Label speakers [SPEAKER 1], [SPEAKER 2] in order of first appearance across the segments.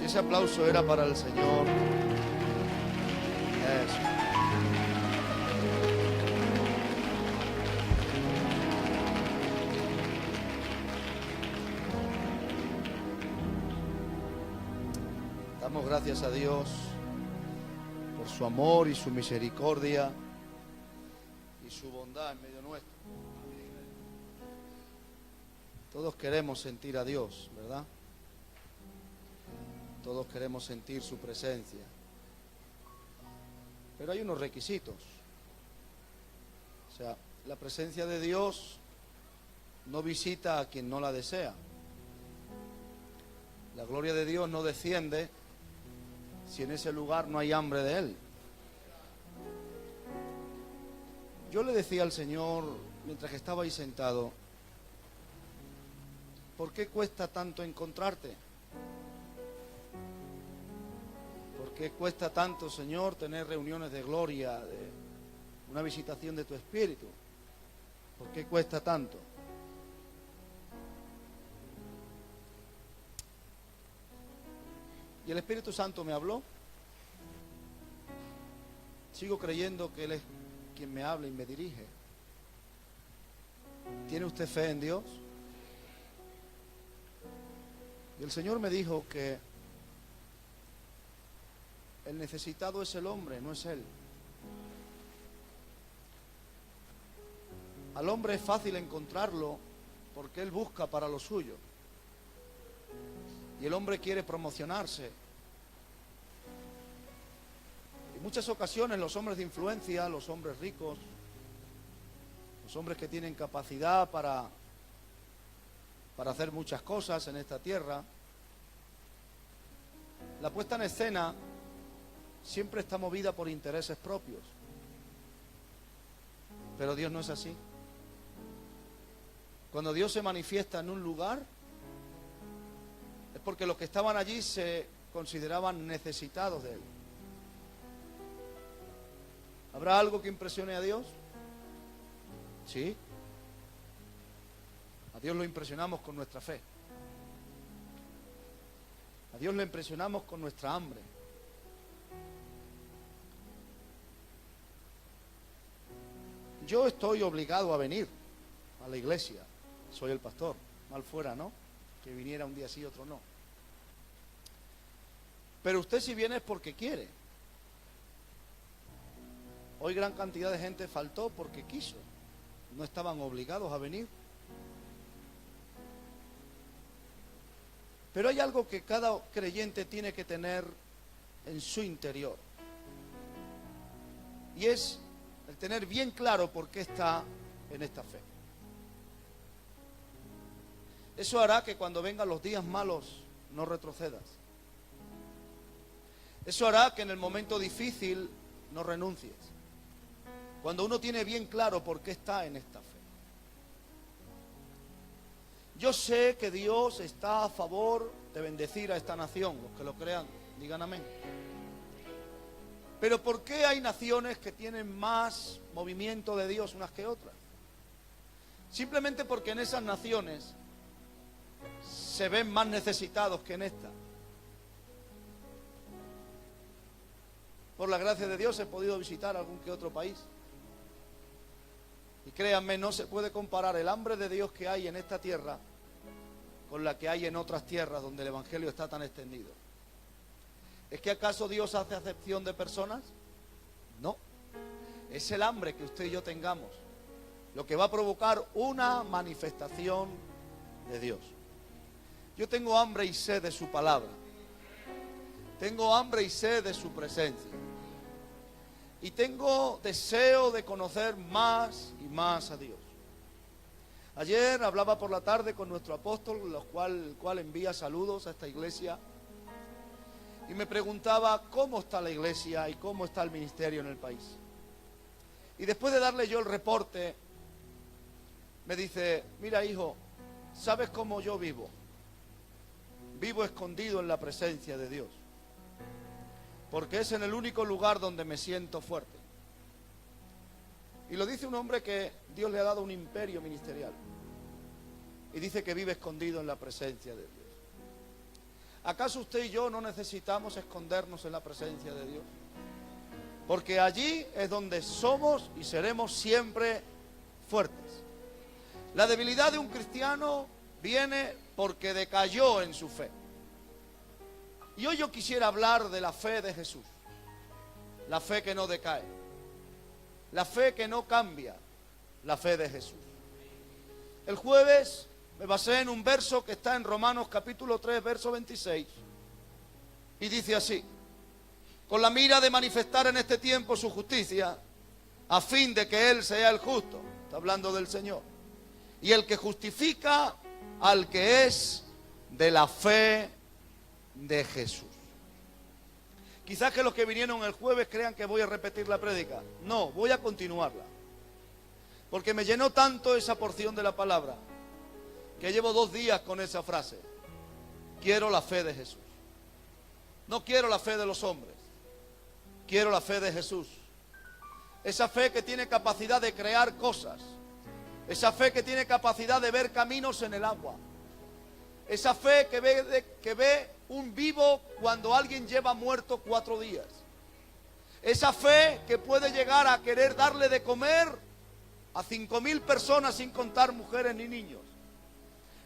[SPEAKER 1] Si ese aplauso era para el Señor. Eso. Damos gracias a Dios por su amor y su misericordia y su bondad en medio nuestro. Todos queremos sentir a Dios, ¿verdad? Todos queremos sentir su presencia. Pero hay unos requisitos. O sea, la presencia de Dios no visita a quien no la desea. La gloria de Dios no desciende si en ese lugar no hay hambre de Él. Yo le decía al Señor, mientras que estaba ahí sentado, ¿por qué cuesta tanto encontrarte? ¿Por qué cuesta tanto, Señor, tener reuniones de gloria, de una visitación de tu Espíritu? ¿Por qué cuesta tanto? Y el Espíritu Santo me habló. Sigo creyendo que Él es quien me habla y me dirige. ¿Tiene usted fe en Dios? Y el Señor me dijo que el necesitado es el hombre, no es Él. Al hombre es fácil encontrarlo porque Él busca para lo suyo. Y el hombre quiere promocionarse. En muchas ocasiones los hombres de influencia, los hombres ricos, los hombres que tienen capacidad para hacer muchas cosas en esta tierra, la puesta en escena siempre está movida por intereses propios. Pero Dios no es así. Cuando Dios se manifiesta en un lugar, es porque los que estaban allí se consideraban necesitados de Él. ¿Habrá algo que impresione a Dios? Sí. A Dios lo impresionamos con nuestra fe. A Dios le impresionamos con nuestra hambre. Yo estoy obligado a venir a la iglesia. Soy el pastor. Mal fuera, ¿no? Que viniera un día sí, otro no. Pero usted si viene es porque quiere. Hoy gran cantidad de gente faltó porque quiso. No estaban obligados a venir. Pero hay algo que cada creyente tiene que tener en su interior. Y es el tener bien claro por qué está en esta fe. Eso hará que cuando vengan los días malos no retrocedas. Eso hará que en el momento difícil no renuncies. Cuando uno tiene bien claro por qué está en esta fe. Yo sé que Dios está a favor de bendecir a esta nación. Los que lo crean, digan amén. Pero ¿por qué hay naciones que tienen más movimiento de Dios unas que otras? Simplemente porque en esas naciones se ven más necesitados que en esta. Por la gracia de Dios he podido visitar algún que otro país. Y créanme, no se puede comparar el hambre de Dios que hay en esta tierra con la que hay en otras tierras donde el Evangelio está tan extendido. ¿Es que acaso Dios hace acepción de personas? No. Es el hambre que usted y yo tengamos lo que va a provocar una manifestación de Dios. Yo tengo hambre y sed de su palabra. Tengo hambre y sed de su presencia. Y tengo deseo de conocer más y más a Dios. Ayer hablaba por la tarde con nuestro apóstol, el cual envía saludos a esta iglesia. Y me preguntaba cómo está la iglesia y cómo está el ministerio en el país. Y después de darle yo el reporte, me dice, mira hijo, ¿sabes cómo yo vivo? Vivo escondido en la presencia de Dios. Porque es en el único lugar donde me siento fuerte. Y lo dice un hombre que Dios le ha dado un imperio ministerial. Y dice que vive escondido en la presencia de Dios. ¿Acaso usted y yo no necesitamos escondernos en la presencia de Dios? Porque allí es donde somos y seremos siempre fuertes. La debilidad de un cristiano viene porque decayó en su fe. Y hoy yo quisiera hablar de la fe de Jesús. La fe que no decae. La fe que no cambia. La fe de Jesús. El jueves me basé en un verso que está en Romanos capítulo 3, verso 26. Y dice así: con la mira de manifestar en este tiempo su justicia, a fin de que Él sea el justo. Está hablando del Señor. Y el que justifica al que es de la fe de Jesús. Quizás que los que vinieron el jueves crean que voy a repetir la prédica. No, voy a continuarla. Porque me llenó tanto esa porción de la palabra que llevo 2 días con esa frase. Quiero la fe de Jesús. No quiero la fe de los hombres. Quiero la fe de Jesús. Esa fe que tiene capacidad de crear cosas. Esa fe que tiene capacidad de ver caminos en el agua. Esa fe que ve un vivo cuando alguien lleva muerto 4 días. Esa fe que puede llegar a querer darle de comer a 5.000 personas sin contar mujeres ni niños.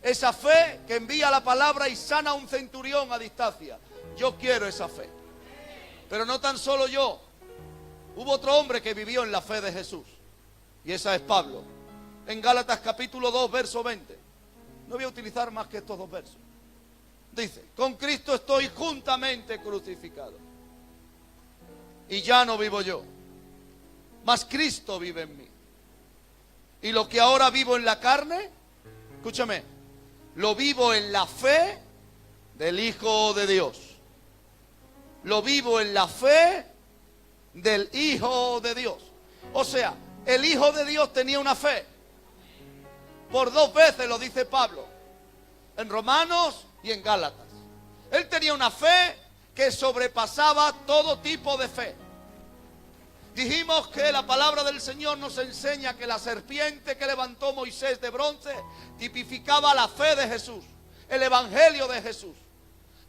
[SPEAKER 1] Esa fe que envía la palabra y sana a un centurión a distancia. Yo quiero esa fe. Pero no tan solo yo. Hubo otro hombre que vivió en la fe de Jesús. Y esa es Pablo. En Gálatas capítulo 2, verso 20. No voy a utilizar más que estos 2 versos. Dice: con Cristo estoy juntamente crucificado. Y ya no vivo yo, mas Cristo vive en mí. Y lo que ahora vivo en la carne, escúchame, lo vivo en la fe del Hijo de Dios. Lo vivo en la fe del Hijo de Dios. O sea, el Hijo de Dios tenía una fe. Por 2 veces lo dice Pablo, en Romanos y en Gálatas. Él tenía una fe que sobrepasaba todo tipo de fe. Dijimos que la palabra del Señor nos enseña que la serpiente que levantó Moisés de bronce tipificaba la fe de Jesús, el evangelio de Jesús,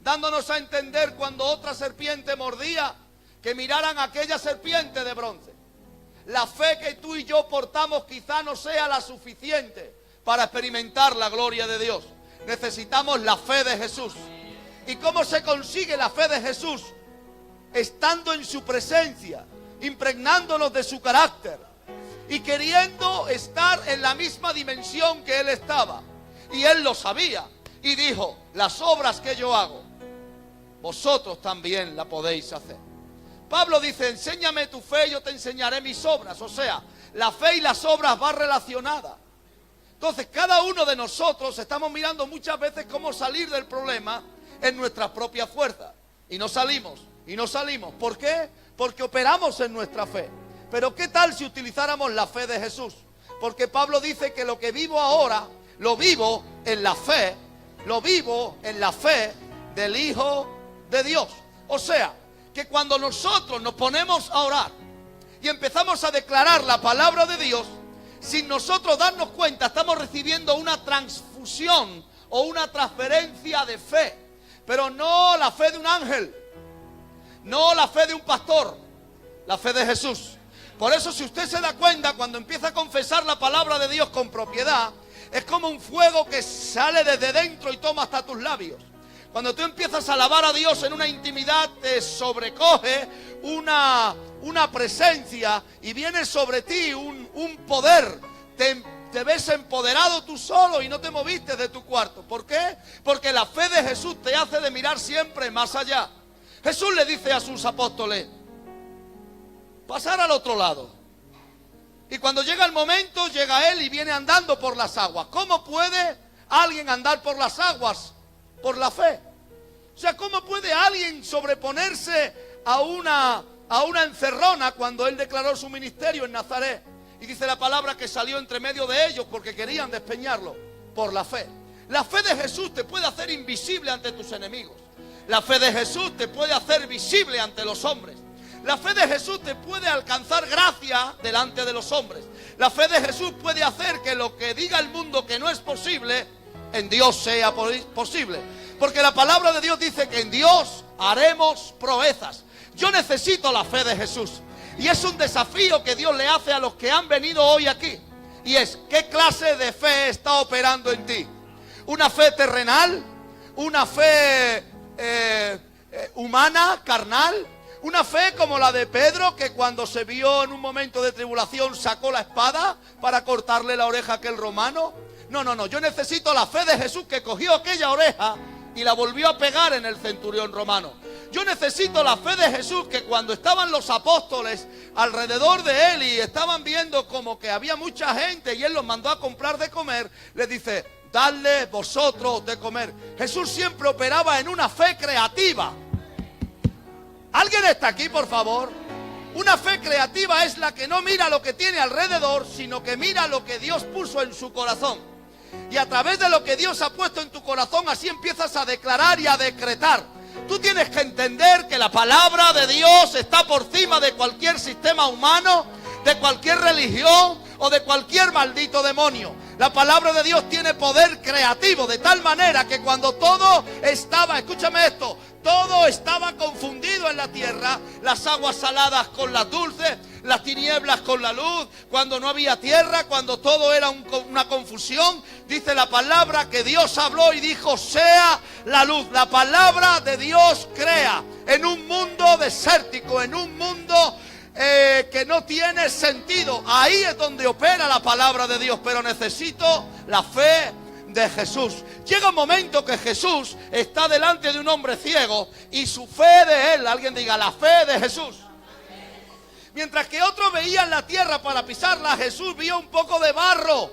[SPEAKER 1] dándonos a entender cuando otra serpiente mordía, que miraran a aquella serpiente de bronce. La fe que tú y yo portamos quizá no sea la suficiente para experimentar la gloria de Dios. Necesitamos la fe de Jesús. ¿Y cómo se consigue la fe de Jesús? Estando en su presencia, impregnándonos de su carácter y queriendo estar en la misma dimensión que Él estaba. Y Él lo sabía y dijo: las obras que yo hago, vosotros también la podéis hacer. Pablo dice: enséñame tu fe y yo te enseñaré mis obras. O sea, la fe y las obras van relacionadas. Entonces, cada uno de nosotros estamos mirando muchas veces cómo salir del problema en nuestras propias fuerzas. Y no salimos, y no salimos. ¿Por qué? Porque operamos en nuestra fe. Pero ¿qué tal si utilizáramos la fe de Jesús? Porque Pablo dice que lo que vivo ahora, lo vivo en la fe, lo vivo en la fe del Hijo de Dios. O sea, que cuando nosotros nos ponemos a orar y empezamos a declarar la palabra de Dios, sin nosotros darnos cuenta, estamos recibiendo una transfusión o una transferencia de fe. Pero no la fe de un ángel, no la fe de un pastor, la fe de Jesús. Por eso, si usted se da cuenta, cuando empieza a confesar la palabra de Dios con propiedad, es como un fuego que sale desde dentro y toma hasta tus labios. Cuando tú empiezas a alabar a Dios en una intimidad, te sobrecoge una presencia y viene sobre ti un poder. Te ves empoderado tú solo y no te moviste de tu cuarto. ¿Por qué? Porque la fe de Jesús te hace de mirar siempre más allá. Jesús le dice a sus apóstoles: pasar al otro lado. Y cuando llega el momento, llega Él y viene andando por las aguas. ¿Cómo puede alguien andar por las aguas? Por la fe. O sea, ¿cómo puede alguien sobreponerse a una encerrona cuando Él declaró su ministerio en Nazaret? Y dice la palabra que salió entre medio de ellos porque querían despeñarlo. Por la fe. La fe de Jesús te puede hacer invisible ante tus enemigos. La fe de Jesús te puede hacer visible ante los hombres. La fe de Jesús te puede alcanzar gracia delante de los hombres. La fe de Jesús puede hacer que lo que diga el mundo que no es posible, en Dios sea posible. Porque la palabra de Dios dice que en Dios haremos proezas. Yo necesito la fe de Jesús. Y es un desafío que Dios le hace a los que han venido hoy aquí. Y es, ¿qué clase de fe está operando en ti? ¿Una fe terrenal? ¿Una fe humana, carnal? ¿Una fe como la de Pedro, que cuando se vio en un momento de tribulación sacó la espada para cortarle la oreja a aquel romano? No, yo necesito la fe de Jesús, que cogió aquella oreja y la volvió a pegar en el centurión romano. Yo necesito la fe de Jesús, que cuando estaban los apóstoles alrededor de él y estaban viendo como que había mucha gente y él los mandó a comprar de comer, les dice, dadle vosotros de comer. Jesús siempre operaba en una fe creativa. ¿Alguien está aquí, por favor? Una fe creativa es la que no mira lo que tiene alrededor, sino que mira lo que Dios puso en su corazón. Y a través de lo que Dios ha puesto en tu corazón, así empiezas a declarar y a decretar. Tú tienes que entender que la palabra de Dios está por encima de cualquier sistema humano, de cualquier religión o de cualquier maldito demonio. La palabra de Dios tiene poder creativo, de tal manera que cuando todo estaba, escúchame esto, todo estaba confundido en la tierra, las aguas saladas con las dulces, las tinieblas con la luz, cuando no había tierra, cuando todo era una confusión, dice la palabra que Dios habló y dijo, sea la luz. La palabra de Dios crea en un mundo desértico, en un mundo que no tiene sentido. Ahí es donde opera la palabra de Dios, pero necesito la fe de Jesús. Llega un momento que Jesús está delante de un hombre ciego y su fe de él, alguien diga, la fe de Jesús. Mientras que otros veían la tierra para pisarla, Jesús vio un poco de barro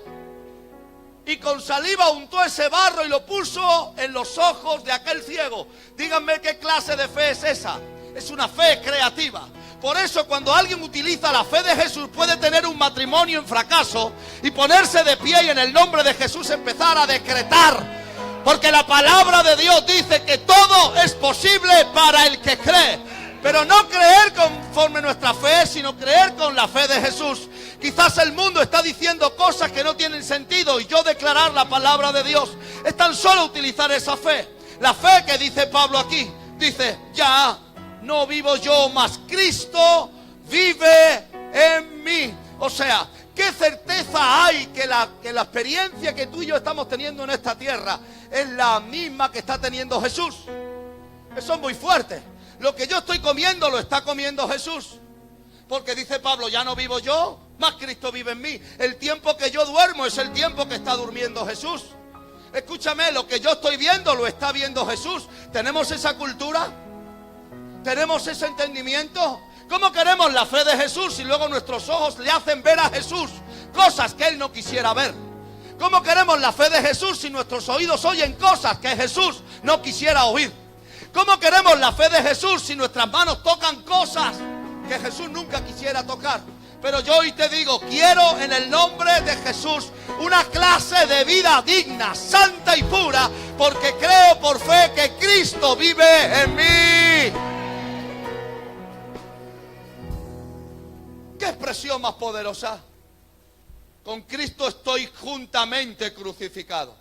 [SPEAKER 1] y con saliva untó ese barro y lo puso en los ojos de aquel ciego. Díganme qué clase de fe es esa. Es una fe creativa. Por eso cuando alguien utiliza la fe de Jesús puede tener un matrimonio en fracaso y ponerse de pie y en el nombre de Jesús empezar a decretar. Porque la palabra de Dios dice que todo es posible para el que cree. Pero no creer conforme nuestra fe, sino creer con la fe de Jesús. Quizás el mundo está diciendo cosas que no tienen sentido y yo declarar la palabra de Dios es tan solo utilizar esa fe. La fe que dice Pablo aquí, dice, ya no vivo yo, mas Cristo vive en mí. O sea, ¿qué certeza hay que la experiencia que tú y yo estamos teniendo en esta tierra es la misma que está teniendo Jesús? Eso es muy fuerte. Lo que yo estoy comiendo lo está comiendo Jesús. Porque dice Pablo, ya no vivo yo, mas Cristo vive en mí. El tiempo que yo duermo es el tiempo que está durmiendo Jesús. Escúchame, lo que yo estoy viendo lo está viendo Jesús. ¿Tenemos esa cultura? ¿Tenemos ese entendimiento? ¿Cómo queremos la fe de Jesús si luego nuestros ojos le hacen ver a Jesús cosas que Él no quisiera ver? ¿Cómo queremos la fe de Jesús si nuestros oídos oyen cosas que Jesús no quisiera oír? ¿Cómo queremos la fe de Jesús si nuestras manos tocan cosas que Jesús nunca quisiera tocar? Pero yo hoy te digo, quiero en el nombre de Jesús una clase de vida digna, santa y pura, porque creo por fe que Cristo vive en mí. ¿Qué expresión más poderosa? Con Cristo estoy juntamente crucificado.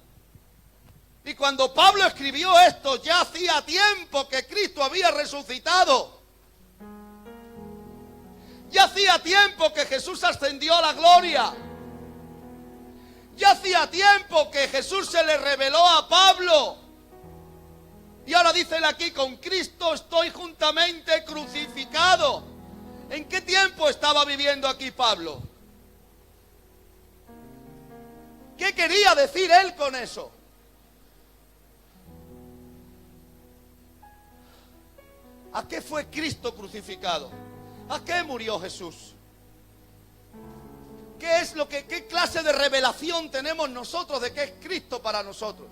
[SPEAKER 1] Y cuando Pablo escribió esto, ya hacía tiempo que Cristo había resucitado. Ya hacía tiempo que Jesús ascendió a la gloria. Ya hacía tiempo que Jesús se le reveló a Pablo. Y ahora dice él aquí, con Cristo estoy juntamente crucificado. ¿En qué tiempo estaba viviendo aquí Pablo? ¿Qué quería decir él con eso? ¿A qué fue Cristo crucificado? ¿A qué murió Jesús? ¿Qué clase de revelación tenemos nosotros de qué es Cristo para nosotros?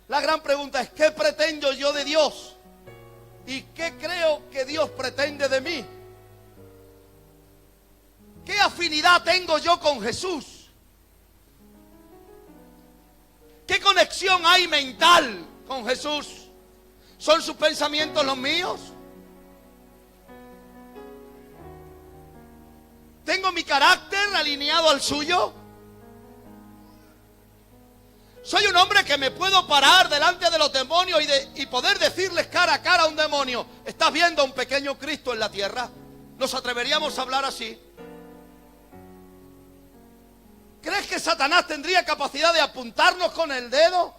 [SPEAKER 1] La gran pregunta es, ¿qué pretendo yo de Dios? ¿Y qué creo que Dios pretende de mí? ¿Qué afinidad tengo yo con Jesús? ¿Qué conexión hay mental con Jesús? ¿Son sus pensamientos los míos? ¿Tengo mi carácter alineado al suyo? Soy un hombre que me puedo parar delante de los demonios y poder decirles cara a cara a un demonio: ¿estás viendo a un pequeño Cristo en la tierra? ¿Nos atreveríamos a hablar así? ¿Crees que Satanás tendría capacidad de apuntarnos con el dedo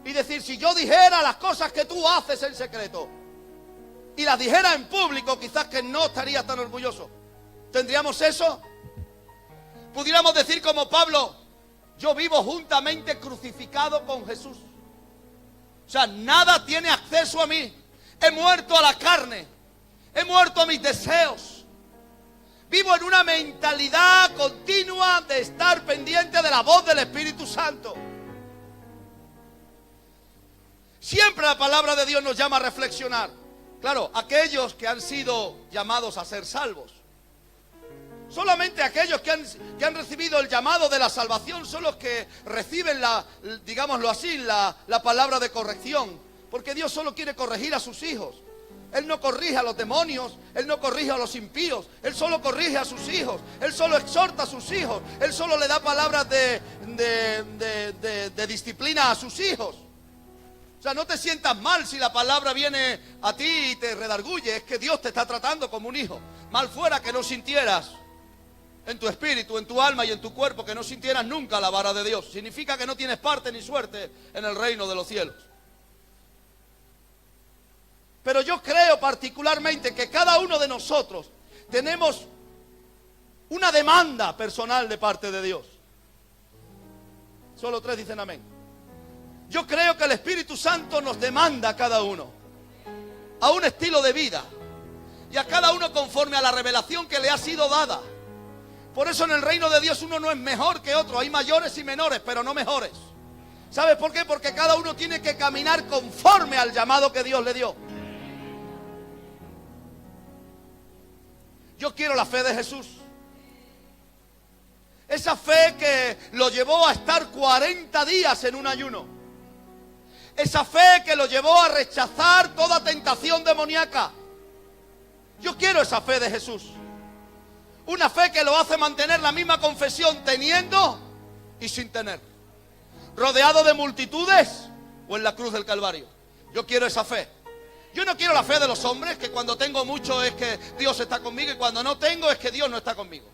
[SPEAKER 1] y decir: si yo dijera las cosas que tú haces en secreto y las dijera en público, quizás que no estarías tan orgulloso? ¿Tendríamos eso? Pudiéramos decir como Pablo: yo vivo juntamente crucificado con Jesús. O sea, nada tiene acceso a mí. He muerto a la carne. He muerto a mis deseos. Vivo en una mentalidad continua de estar pendiente de la voz del Espíritu Santo. Siempre la palabra de Dios nos llama a reflexionar. Claro, aquellos que han sido llamados a ser salvos. Solamente aquellos que han recibido el llamado de la salvación son los que reciben digámoslo así, la palabra de corrección. Porque Dios solo quiere corregir a sus hijos. Él no corrige a los demonios, Él no corrige a los impíos, Él solo corrige a sus hijos, Él solo exhorta a sus hijos, Él solo le da palabras de disciplina a sus hijos. O sea, no te sientas mal si la palabra viene a ti y te redarguye, es que Dios te está tratando como un hijo. Mal fuera que no sintieras en tu espíritu, en tu alma y en tu cuerpo, que no sintieras nunca la vara de Dios. Significa que no tienes parte ni suerte en el reino de los cielos. Pero yo creo particularmente que cada uno de nosotros tenemos una demanda personal de parte de Dios. Solo 3 dicen amén. Yo creo que el Espíritu Santo nos demanda a cada uno a un estilo de vida y a cada uno conforme a la revelación que le ha sido dada. Por eso en el reino de Dios uno no es mejor que otro. Hay mayores y menores, pero no mejores. ¿Sabes por qué? Porque cada uno tiene que caminar conforme al llamado que Dios le dio. Yo quiero la fe de Jesús. Esa fe que lo llevó a estar 40 días en un ayuno. Esa fe que lo llevó a rechazar toda tentación demoníaca. Yo quiero esa fe de Jesús. Una fe que lo hace mantener la misma confesión teniendo y sin tener. Rodeado de multitudes o en la cruz del Calvario. Yo quiero esa fe. Yo no quiero la fe de los hombres, que cuando tengo mucho es que Dios está conmigo y cuando no tengo es que Dios no está conmigo.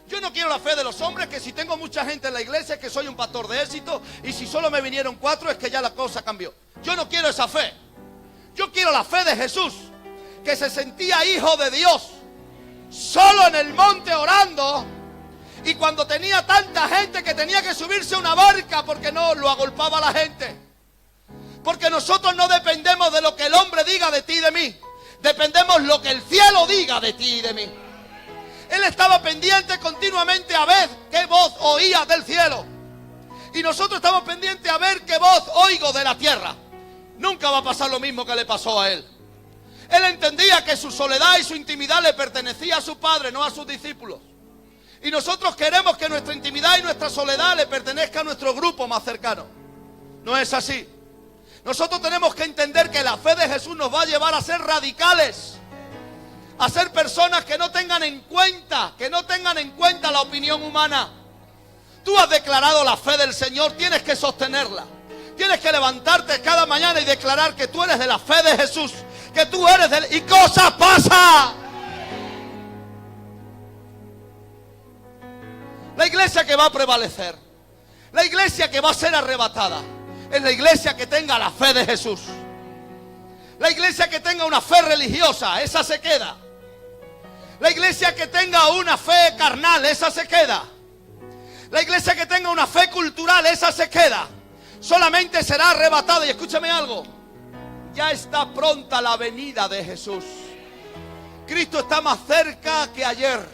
[SPEAKER 1] Yo no quiero la fe de los hombres, que si tengo mucha gente en la iglesia es que soy un pastor de éxito y si solo me vinieron 4 es que ya la cosa cambió. Yo no quiero esa fe. Yo quiero la fe de Jesús, que se sentía hijo de Dios, solo en el monte orando, y cuando tenía tanta gente que tenía que subirse a una barca porque no lo agolpaba la gente. Porque nosotros no dependemos de lo que el hombre diga de ti y de mí. Dependemos de lo que el cielo diga de ti y de mí. Él estaba pendiente continuamente a ver qué voz oía del cielo. Y nosotros estamos pendientes a ver qué voz oigo de la tierra. Nunca va a pasar lo mismo que le pasó a él. Él entendía que su soledad y su intimidad le pertenecía a su padre, no a sus discípulos. Y nosotros queremos que nuestra intimidad y nuestra soledad le pertenezca a nuestro grupo más cercano. No es así. Nosotros tenemos que entender que la fe de Jesús nos va a llevar a ser radicales, a ser personas que no tengan en cuenta la opinión humana. Tú has declarado la fe del Señor, tienes que sostenerla. Tienes que levantarte cada mañana y declarar que tú eres de la fe de Jesús, que tú eres de él, y cosas pasan. La iglesia que va a prevalecer, la iglesia que va a ser arrebatada, es la iglesia que tenga la fe de Jesús. La iglesia que tenga una fe religiosa, esa se queda. La iglesia que tenga una fe carnal, esa se queda. La iglesia que tenga una fe cultural, esa se queda. Solamente será arrebatada. Y escúchame algo, ya está pronta la venida de Jesús. Cristo está más cerca que ayer.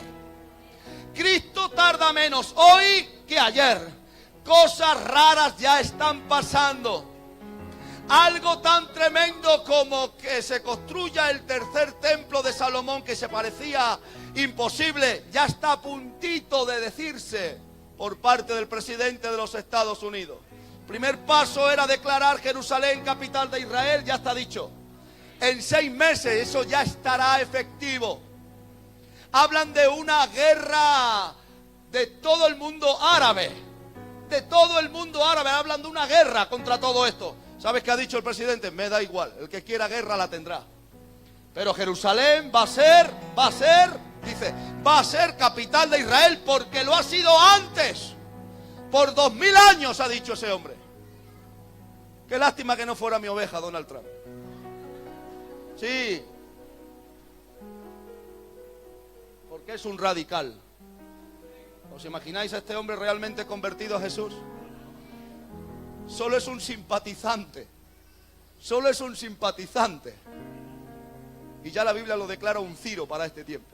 [SPEAKER 1] Cristo tarda menos hoy que ayer. Cosas raras ya están pasando. Algo tan tremendo como que se construya el tercer templo de Salomón, que se parecía imposible, ya está a puntito de decirse por parte del presidente de los Estados Unidos. El primer paso era declarar Jerusalén capital de Israel, ya está dicho. En 6 meses eso ya estará efectivo. Hablan de una guerra de todo el mundo árabe, de todo el mundo árabe hablan de una guerra contra todo esto. ¿Sabes qué ha dicho el presidente? Me da igual, el que quiera guerra la tendrá. Pero Jerusalén va a ser, dice, va a ser capital de Israel porque lo ha sido antes. Por 2000 años ha dicho ese hombre. Qué lástima que no fuera mi oveja, Donald Trump. Sí. Porque es un radical. ¿Os imagináis a este hombre realmente convertido a Jesús? Solo es un simpatizante. Solo es un simpatizante. Y ya la Biblia lo declara un Ciro para este tiempo.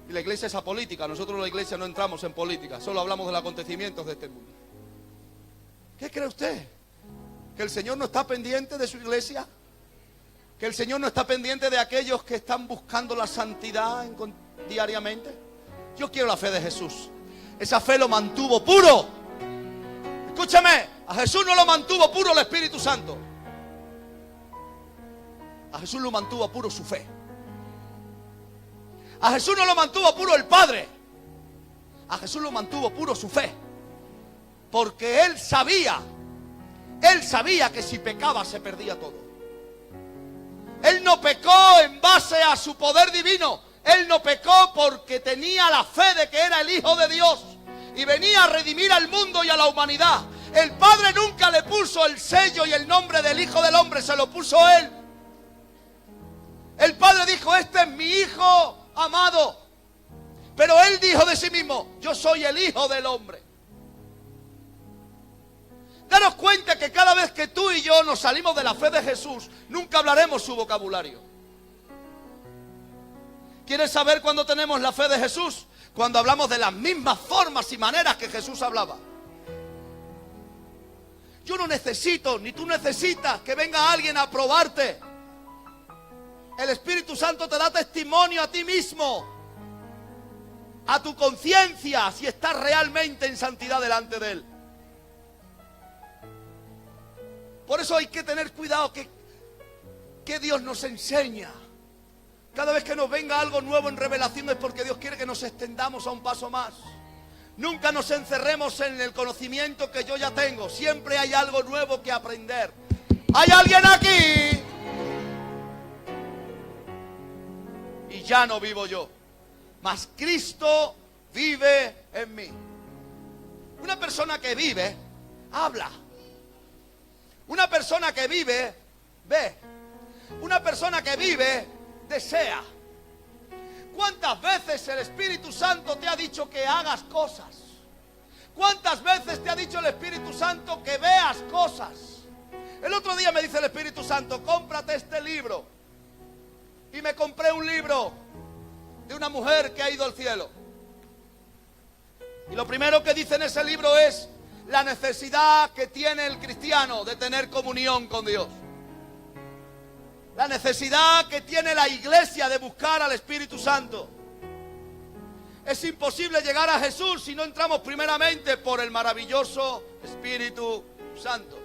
[SPEAKER 1] Y la iglesia es apolítica. Nosotros en la iglesia no entramos en política. Solo hablamos de los acontecimientos de este mundo. ¿Qué cree usted? ¿Que el Señor no está pendiente de su iglesia? ¿Que el Señor no está pendiente de aquellos que están buscando la santidad diariamente? Yo quiero la fe de Jesús. Esa fe lo mantuvo puro. Escúchame, a Jesús no lo mantuvo puro el Espíritu Santo. A Jesús lo mantuvo puro su fe. A Jesús no lo mantuvo puro el Padre. A Jesús lo mantuvo puro su fe. Porque Él sabía que si pecaba se perdía todo. Él no pecó en base a su poder divino. Él no pecó porque tenía la fe de que era el Hijo de Dios y venía a redimir al mundo y a la humanidad. El Padre nunca le puso el sello y el nombre del Hijo del Hombre, se lo puso Él. El Padre dijo, este es mi Hijo amado. Pero Él dijo de sí mismo, yo soy el Hijo del Hombre. Daros cuenta que cada vez que tú y yo nos salimos de la fe de Jesús, nunca hablaremos su vocabulario. ¿Quieres saber cuándo tenemos la fe de Jesús? Cuando hablamos de las mismas formas y maneras que Jesús hablaba. Yo no necesito, ni tú necesitas que venga alguien a probarte. El Espíritu Santo te da testimonio a ti mismo, a tu conciencia, si estás realmente en santidad delante de Él. Por eso hay que tener cuidado que Dios nos enseña. Cada vez que nos venga algo nuevo en revelación es porque Dios quiere que nos extendamos a un paso más. Nunca nos encerremos en el conocimiento que yo ya tengo. Siempre hay algo nuevo que aprender. ¿Hay alguien aquí? Y ya no vivo yo, mas Cristo vive en mí. Una persona que vive, habla. Una persona que vive, ve. Una persona que vive, desea. ¿Cuántas veces el Espíritu Santo te ha dicho que hagas cosas? ¿Cuántas veces te ha dicho el Espíritu Santo que veas cosas? El otro día me dice el Espíritu Santo, cómprate este libro. Y me compré un libro de una mujer que ha ido al cielo. Y lo primero que dice en ese libro es la necesidad que tiene el cristiano de tener comunión con Dios. La necesidad que tiene la iglesia de buscar al Espíritu Santo. Es imposible llegar a Jesús si no entramos primeramente por el maravilloso Espíritu Santo.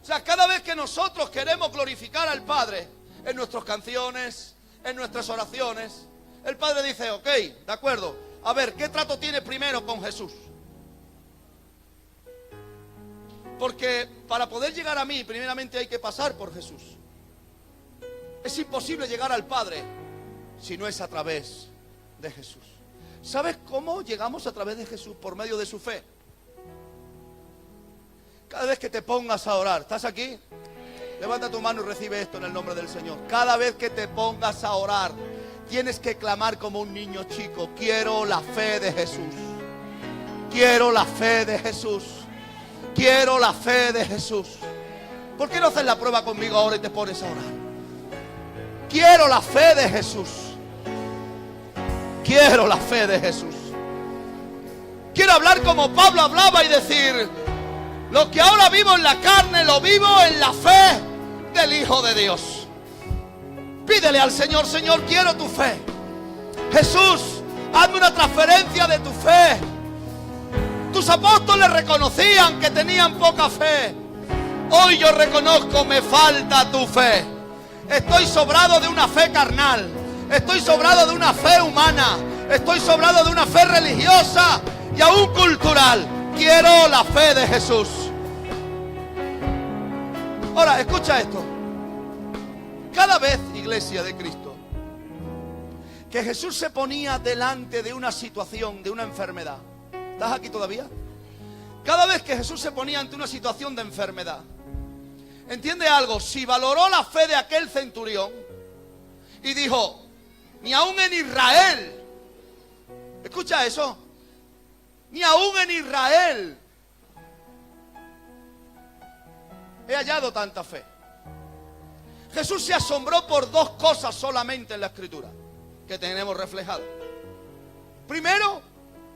[SPEAKER 1] O sea, cada vez que nosotros queremos glorificar al Padre, en nuestras canciones, en nuestras oraciones, el Padre dice, ok, de acuerdo, a ver, ¿qué trato tiene primero con Jesús? Porque para poder llegar a mí, primeramente hay que pasar por Jesús. Es imposible llegar al Padre si no es a través de Jesús. ¿Sabes cómo llegamos a través de Jesús? Por medio de su fe. Cada vez que te pongas a orar, ¿estás aquí? Levanta tu mano y recibe esto en el nombre del Señor. Cada vez que te pongas a orar, tienes que clamar como un niño chico. Quiero la fe de Jesús. Quiero la fe de Jesús. Quiero la fe de Jesús. ¿Por qué no haces la prueba conmigo ahora y te pones a orar? Quiero la fe de Jesús. Quiero la fe de Jesús. Quiero hablar como Pablo hablaba y decir, lo que ahora vivo en la carne, lo vivo en la fe del Hijo de Dios. Pídele al Señor, Señor, quiero tu fe. Jesús, hazme una transferencia de tu fe. Tus apóstoles reconocían que tenían poca fe. Hoy yo reconozco, me falta tu fe. Estoy sobrado de una fe carnal. Estoy sobrado de una fe humana. Estoy sobrado de una fe religiosa y aún cultural. Quiero la fe de Jesús. Ahora, escucha esto. Cada vez, iglesia de Cristo, que Jesús se ponía delante de una situación, de una enfermedad. ¿Estás aquí todavía? Cada vez que Jesús se ponía ante una situación de enfermedad, ¿entiende algo? Si valoró la fe de aquel centurión y dijo, ni aún en Israel, escucha eso, ni aún en Israel he hallado tanta fe. Jesús se asombró por dos cosas solamente en la Escritura que tenemos reflejadas. Primero,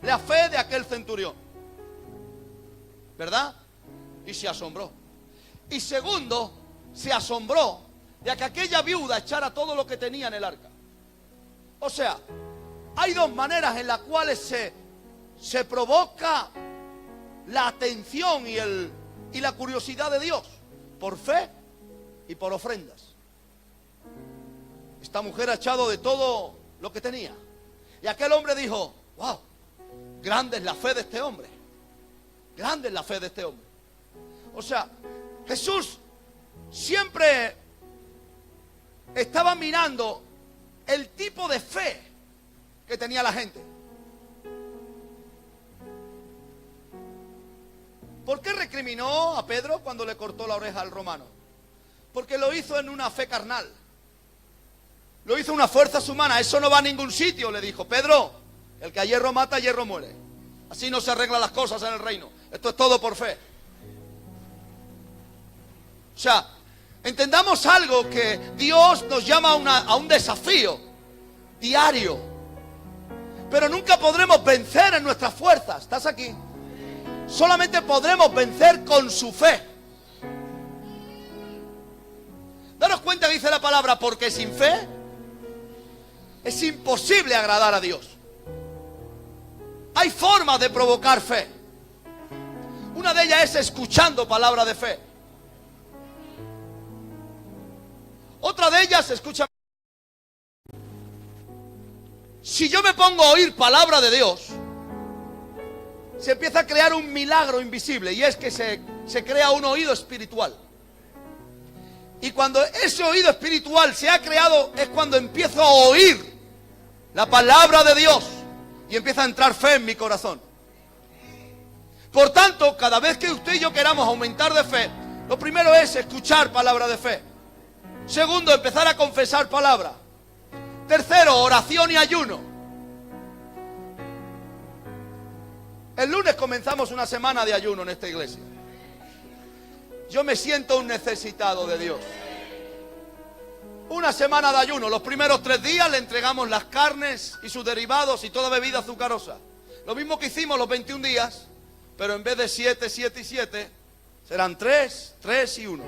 [SPEAKER 1] la fe de aquel centurión, ¿verdad? Y se asombró. Y segundo, se asombró de que aquella viuda echara todo lo que tenía en el arca. O sea, hay dos maneras en las cuales se provoca la atención y la curiosidad de Dios. Por fe y por ofrendas. Esta mujer ha echado de todo lo que tenía. Y aquel hombre dijo, wow, grande es la fe de este hombre. Grande es la fe de este hombre. O sea, Jesús siempre estaba mirando el tipo de fe que tenía la gente. ¿Por qué recriminó a Pedro cuando le cortó la oreja al romano? Porque lo hizo en una fe carnal. Lo hizo una fuerza humana. Eso no va a ningún sitio, le dijo. Pedro, el que a hierro mata, a hierro muere. Así no se arreglan las cosas en el reino. Esto es todo por fe. O sea, entendamos algo, que Dios nos llama a un desafío diario. Pero nunca podremos vencer en nuestras fuerzas. ¿Estás aquí? Solamente podremos vencer con su fe. Daros cuenta que dice la palabra, porque sin fe es imposible agradar a Dios. Hay formas de provocar fe. Una de ellas es escuchando palabra de fe. Otra de ellas, escucha, si yo me pongo a oír palabra de Dios, se empieza a crear un milagro invisible, y es que se crea un oído espiritual. Y cuando ese oído espiritual se ha creado, es cuando empiezo a oír la palabra de Dios y empieza a entrar fe en mi corazón. Por tanto, cada vez que usted y yo queramos aumentar de fe, lo primero es escuchar palabra de fe. Segundo, empezar a confesar palabra. Tercero, oración y ayuno. El lunes comenzamos una semana de ayuno en esta iglesia. Yo me siento un necesitado de Dios. Una semana de ayuno. Los primeros 3 días le entregamos las carnes y sus derivados y toda bebida azucarosa. Lo mismo que hicimos los 21 días, pero en vez de 7, 7 y 7, serán 3, 3 y 1.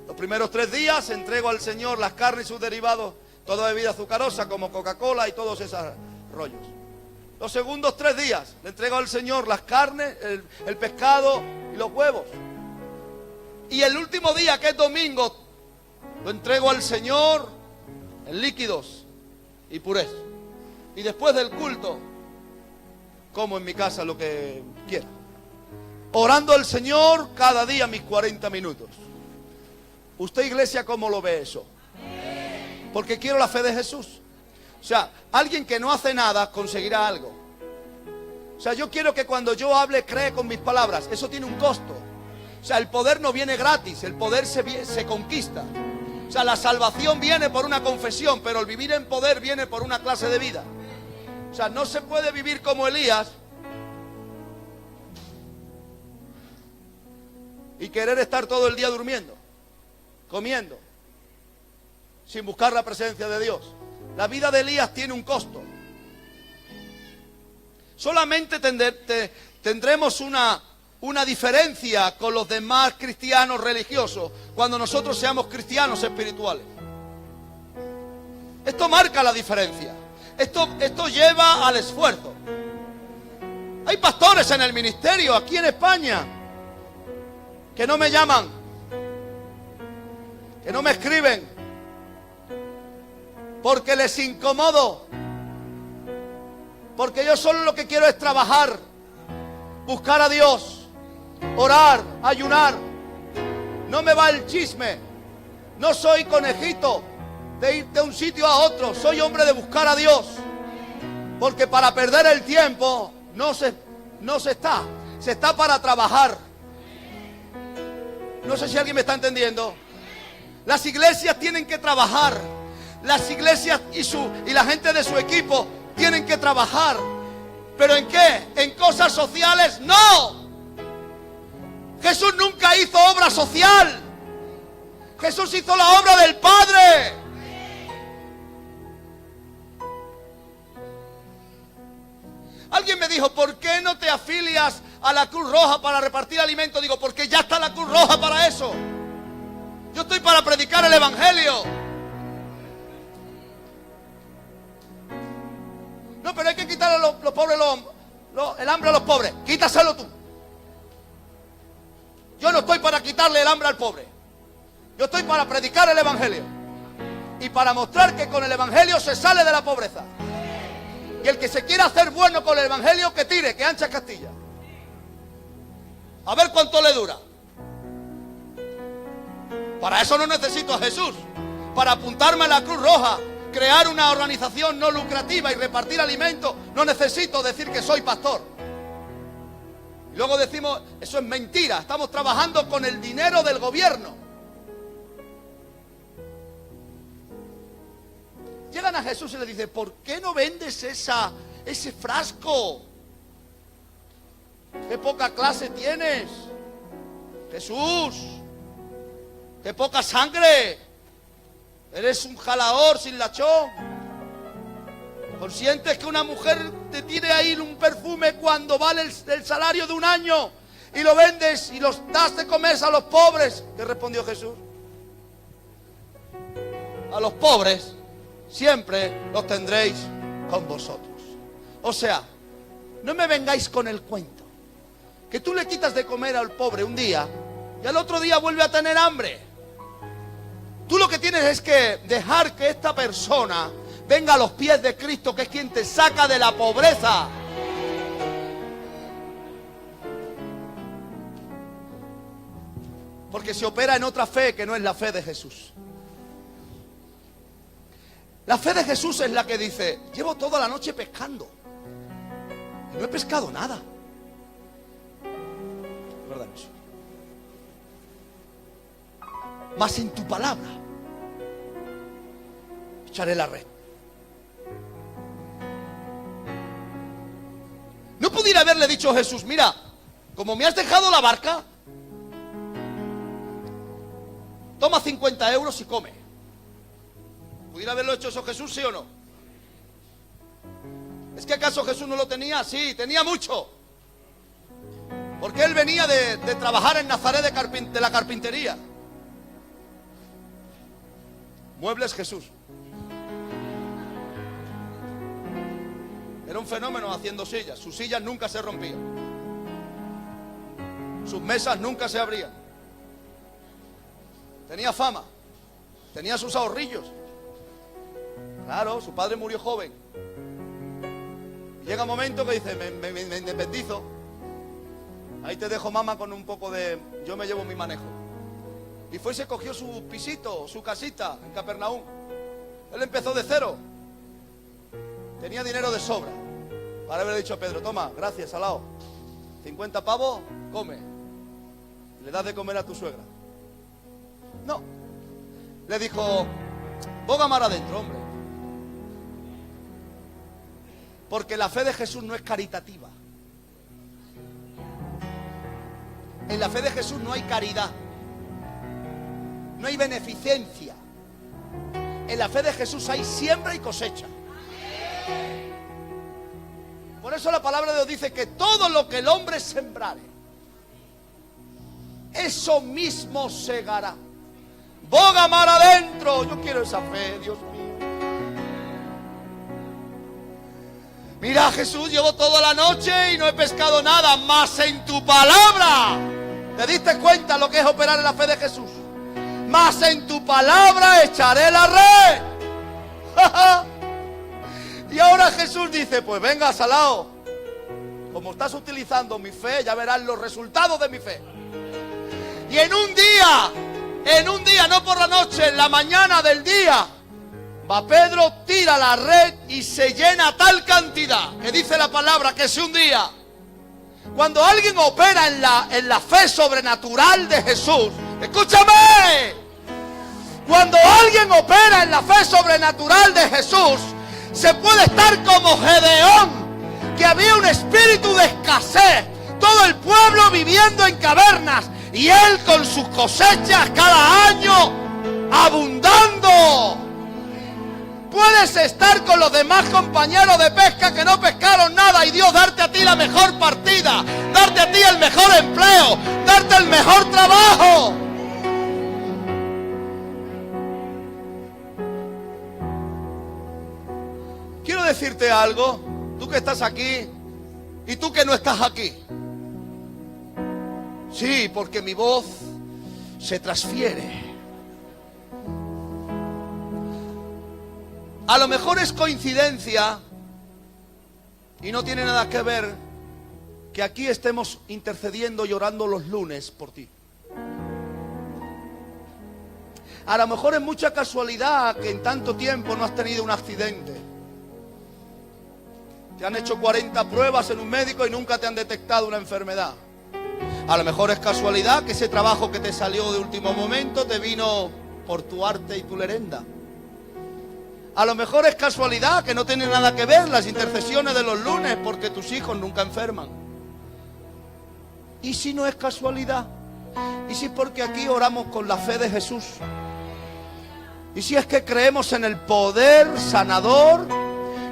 [SPEAKER 1] Los primeros 3 días entrego al Señor las carnes y sus derivados, toda bebida azucarosa como Coca-Cola y todos esos rollos. Los segundos 3 días le entrego al Señor las carnes, el pescado y los huevos. Y el último día, que es domingo, lo entrego al Señor en líquidos y purés. Y después del culto, como en mi casa lo que quiera. Orando al Señor cada día mis 40 minutos. ¿Usted, iglesia, cómo lo ve eso? Porque quiero la fe de Jesús. O sea, alguien que no hace nada conseguirá algo. O sea, yo quiero que cuando yo hable, cree con mis palabras. Eso tiene un costo. O sea, el poder no viene gratis, el poder se conquista. O sea, la salvación viene por una confesión, pero el vivir en poder viene por una clase de vida. O sea, no se puede vivir como Elías y querer estar todo el día durmiendo, comiendo, sin buscar la presencia de Dios. La vida de Elías tiene un costo. Solamente tendremos una diferencia con los demás cristianos religiosos cuando nosotros seamos cristianos espirituales. Esto marca la diferencia. Esto lleva al esfuerzo. Hay pastores en el ministerio aquí en España que no me llaman, que no me escriben, porque les incomodo. Porque yo solo lo que quiero es trabajar, buscar a Dios, orar, ayunar. No me va el chisme. No soy conejito de ir de un sitio a otro. Soy hombre de buscar a Dios. Porque para perder el tiempo no se está. Se está para trabajar. No sé si alguien me está entendiendo. Las iglesias tienen que trabajar. Las iglesias y la gente de su equipo tienen que trabajar. ¿Pero en qué? ¿En cosas sociales? ¡No! Jesús nunca hizo obra social. Jesús hizo la obra del Padre. Alguien me dijo, ¿por qué no te afilias a la Cruz Roja para repartir alimentos? Digo, porque ya está la Cruz Roja para eso. Yo estoy para predicar el Evangelio. No, pero hay que quitarle a los pobres el hambre a los pobres. Quítaselo tú. Yo no estoy para quitarle el hambre al pobre. Yo estoy para predicar el Evangelio. Y para mostrar que con el Evangelio se sale de la pobreza. Y el que se quiera hacer bueno con el Evangelio, que tire, que ancha Castilla. A ver cuánto le dura. Para eso no necesito a Jesús. Para apuntarme a la Cruz Roja, crear una organización no lucrativa y repartir alimentos, no necesito decir que soy pastor. Y luego decimos, eso es mentira, estamos trabajando con el dinero del gobierno. Llegan a Jesús y le dicen, ¿por qué no vendes ese frasco? ¿Qué poca clase tienes? Jesús, qué poca sangre. Eres un jalador sin lachón. ¿Conscientes que una mujer te tire ahí un perfume cuando vale el salario de un año y lo vendes y los das de comer a los pobres? ¿Qué respondió Jesús? A los pobres siempre los tendréis con vosotros. O sea, no me vengáis con el cuento que tú le quitas de comer al pobre un día y al otro día vuelve a tener hambre. Tú lo que tienes es que dejar que esta persona venga a los pies de Cristo, que es quien te saca de la pobreza. Porque se opera en otra fe que no es la fe de Jesús. La fe de Jesús es la que dice, llevo toda la noche pescando y no he pescado nada. Recuerdan eso. Mas en tu palabra echaré la red. No pudiera haberle dicho a Jesús, mira, como me has dejado la barca, toma 50 euros y come. ¿Pudiera haberlo hecho eso Jesús, sí o no? ¿Es que acaso Jesús no lo tenía? Sí, tenía mucho. Porque él venía de trabajar en Nazaret de la carpintería. Muebles Jesús. Era un fenómeno haciendo sillas. Sus sillas nunca se rompían. Sus mesas nunca se abrían. Tenía fama. Tenía sus ahorrillos. Claro, su padre murió joven. Y llega un momento que dice, me independizo. Ahí te dejo, mamá, con un poco de... Yo me llevo mi manejo. Y fue y se cogió su pisito, su casita en Capernaum. Él empezó de cero. Tenía dinero de sobra. Para haber dicho a Pedro, toma, gracias, Alao. 50 pavos, come. Le das de comer a tu suegra. No. Le dijo, boga mar adentro, hombre. Porque la fe de Jesús no es caritativa. En la fe de Jesús no hay caridad. No hay beneficencia. En la fe de Jesús hay siembra y cosecha. Por eso la palabra de Dios dice que todo lo que el hombre sembrare, eso mismo segará. Boga mar adentro. Yo quiero esa fe, Dios mío. Mira, Jesús, llevo toda la noche y no he pescado nada, más en tu palabra. ¿Te diste cuenta lo que es operar en la fe de Jesús? Más en tu palabra echaré la red. Y ahora Jesús dice, pues venga, salao, como estás utilizando mi fe, ya verás los resultados de mi fe. Y en un día, no por la noche, en la mañana del día, va Pedro, tira la red y se llena tal cantidad, que dice la palabra que si un día, cuando alguien opera en la fe sobrenatural de Jesús, escúchame, cuando alguien opera en la fe sobrenatural de Jesús, se puede estar como Gedeón, que había un espíritu de escasez, todo el pueblo viviendo en cavernas, y él con sus cosechas cada año abundando. Puedes estar con los demás compañeros de pesca que no pescaron nada y Dios darte a ti la mejor partida, darte a ti el mejor empleo, darte el mejor trabajo. Quiero decirte algo, tú que estás aquí y tú que no estás aquí. Sí, porque mi voz se transfiere. A lo mejor es coincidencia y no tiene nada que ver que aquí estemos intercediendo y orando los lunes por ti. A lo mejor es mucha casualidad que en tanto tiempo no has tenido un accidente. Te han hecho 40 pruebas en un médico y nunca te han detectado una enfermedad. A lo mejor es casualidad que ese trabajo que te salió de último momento te vino por tu arte y tu lerenda. A lo mejor es casualidad que no tiene nada que ver las intercesiones de los lunes porque tus hijos nunca enferman. ¿Y si no es casualidad? ¿Y si porque aquí oramos con la fe de Jesús? ¿Y si es que creemos en el poder sanador?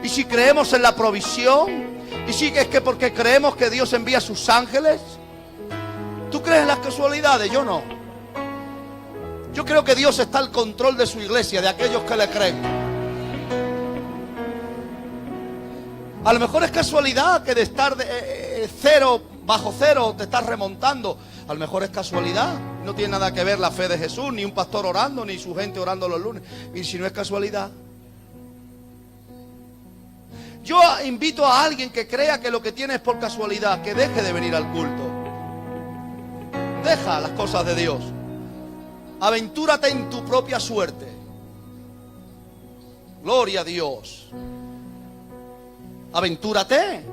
[SPEAKER 1] ¿Y si creemos en la provisión? ¿Y si es que porque creemos que Dios envía a sus ángeles? ¿Tú crees en las casualidades? Yo no. Yo creo que Dios está al control de su iglesia, de aquellos que le creen. A lo mejor es casualidad que de estar de cero, bajo cero, te estás remontando. A lo mejor es casualidad. No tiene nada que ver la fe de Jesús, ni un pastor orando, ni su gente orando los lunes. Y si no es casualidad. Yo invito a alguien que crea que lo que tiene es por casualidad, que deje de venir al culto. Deja las cosas de Dios. Aventúrate en tu propia suerte. Gloria a Dios. Aventúrate.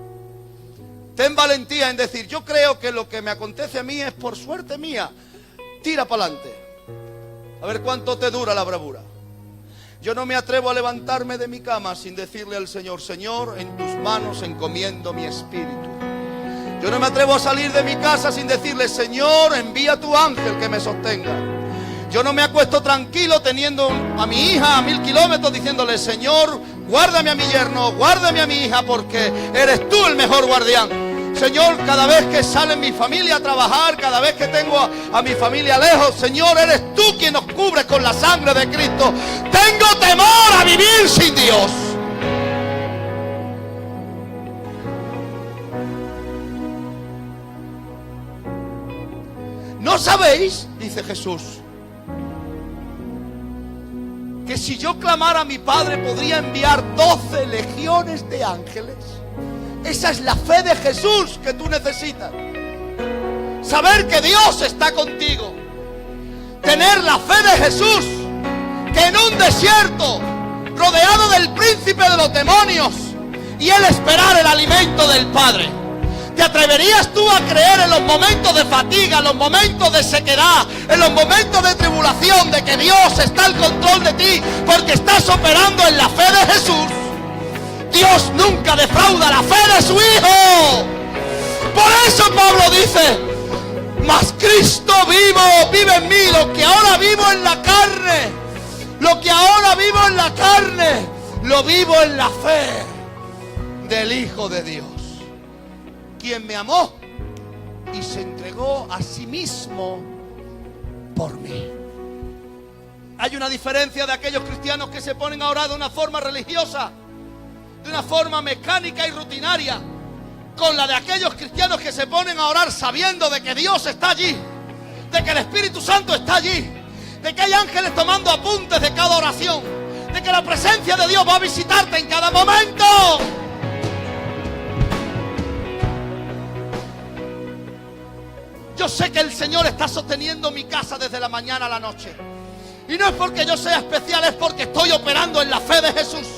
[SPEAKER 1] Ten valentía en decir, yo creo que lo que me acontece a mí es por suerte mía. Tira para adelante. A ver cuánto te dura la bravura. Yo no me atrevo a levantarme de mi cama sin decirle al Señor, Señor, en tus manos encomiendo mi espíritu. Yo no me atrevo a salir de mi casa sin decirle, Señor, envía tu ángel que me sostenga. Yo no me acuesto tranquilo teniendo a mi hija a 1000 kilómetros diciéndole, Señor, guárdame a mi yerno, guárdame a mi hija porque eres tú el mejor guardián. Señor, cada vez que sale mi familia a trabajar, cada vez que tengo a mi familia lejos, Señor, eres tú quien nos cubre con la sangre de Cristo. Tengo temor a vivir sin Dios. ¿No sabéis, dice Jesús, que si yo clamara a mi Padre podría enviar 12 legiones de ángeles? Esa es la fe de Jesús que tú necesitas. Saber que Dios está contigo. Tener la fe de Jesús, que en un desierto, rodeado del príncipe de los demonios, y él esperar el alimento del Padre. ¿Te atreverías tú a creer en los momentos de fatiga, en los momentos de sequedad, en los momentos de tribulación, de que Dios está al control de ti porque estás operando en la fe de Jesús? Dios nunca defrauda la fe de su Hijo. Por eso Pablo dice, mas Cristo vive en mí, lo que ahora vivo en la carne, lo que ahora vivo en la carne, lo vivo en la fe del Hijo de Dios, quien me amó y se entregó a sí mismo por mí. Hay una diferencia de aquellos cristianos que se ponen a orar de una forma religiosa, de una forma mecánica y rutinaria, con la de aquellos cristianos que se ponen a orar sabiendo de que Dios está allí, de que el Espíritu Santo está allí, de que hay ángeles tomando apuntes de cada oración, de que la presencia de Dios va a visitarte en cada momento. Yo sé que el Señor está sosteniendo mi casa desde la mañana a la noche. Y no es porque yo sea especial, es porque estoy operando en la fe de Jesús.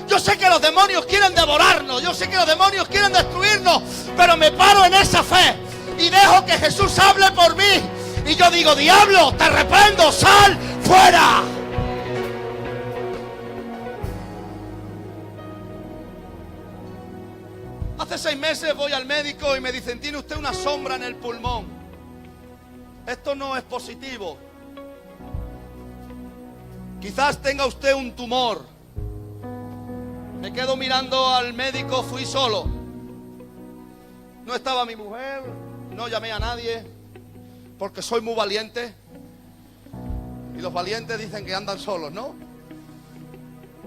[SPEAKER 1] Yo sé que los demonios quieren devorarnos, yo sé que los demonios quieren destruirnos, pero me paro en esa fe y dejo que Jesús hable por mí. Y yo digo: diablo, te reprendo, sal fuera. Hace 6 meses voy al médico y me dicen: tiene usted una sombra en el pulmón. Esto no es positivo. Quizás tenga usted un tumor. Me quedo mirando al médico, fui solo. No estaba mi mujer, no llamé a nadie, porque soy muy valiente. Y los valientes dicen que andan solos, ¿no?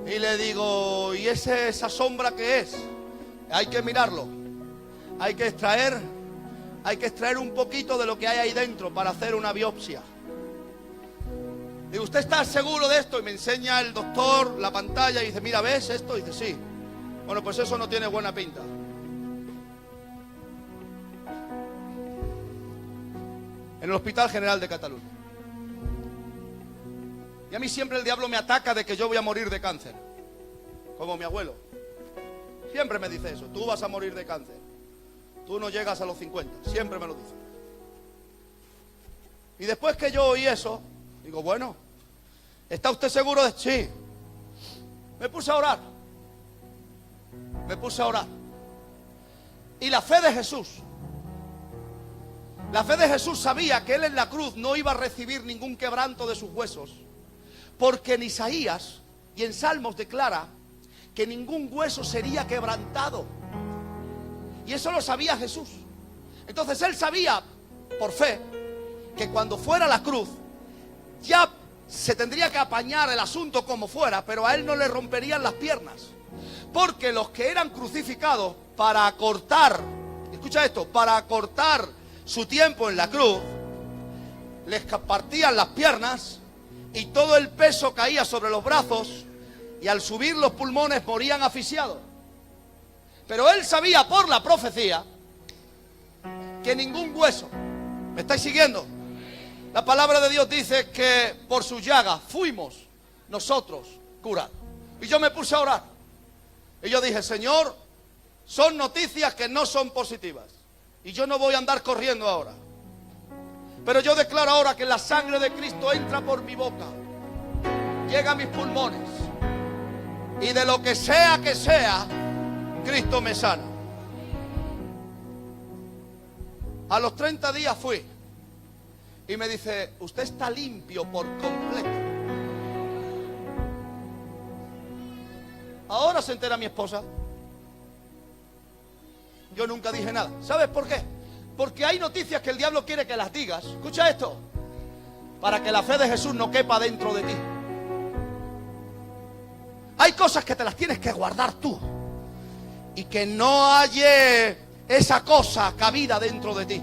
[SPEAKER 1] Y le digo: ¿y esa sombra qué es? Hay que mirarlo. Hay que extraer un poquito de lo que hay ahí dentro para hacer una biopsia. Digo: ¿usted está seguro de esto? Y me enseña el doctor la pantalla y dice: mira, ¿ves esto? Y dice: sí. Bueno, pues eso no tiene buena pinta. En el Hospital General de Cataluña. Y a mí siempre el diablo me ataca de que yo voy a morir de cáncer. Como mi abuelo. Siempre me dice eso: tú vas a morir de cáncer. Tú no llegas a los 50. Siempre me lo dice. Y después que yo oí eso, digo: bueno, ¿está usted seguro de...? Sí. Me puse a orar. Y la fe de Jesús. La fe de Jesús sabía que Él en la cruz no iba a recibir ningún quebranto de sus huesos. Porque en Isaías y en Salmos declara que ningún hueso sería quebrantado. Y eso lo sabía Jesús. Entonces Él sabía, por fe, que cuando fuera a la cruz, ya se tendría que apañar el asunto como fuera, pero a Él no le romperían las piernas. Porque los que eran crucificados para acortar, escucha esto, para acortar su tiempo en la cruz, les partían las piernas y todo el peso caía sobre los brazos y al subir los pulmones morían asfixiados. Pero Él sabía por la profecía que ningún hueso, ¿me estáis siguiendo? La palabra de Dios dice que por sus llagas fuimos nosotros curados. Y yo me puse a orar. Y yo dije: Señor, son noticias que no son positivas. Y yo no voy a andar corriendo ahora. Pero yo declaro ahora que la sangre de Cristo entra por mi boca, llega a mis pulmones. Y de lo que sea, Cristo me sana. A los 30 días fui. Y me dice: usted está limpio por completo. Ahora se entera mi esposa. Yo nunca dije nada. ¿Sabes por qué? Porque hay noticias que el diablo quiere que las digas. Escucha esto. Para que la fe de Jesús no quepa dentro de ti. Hay cosas que te las tienes que guardar tú. Y que no haya esa cosa cabida dentro de ti,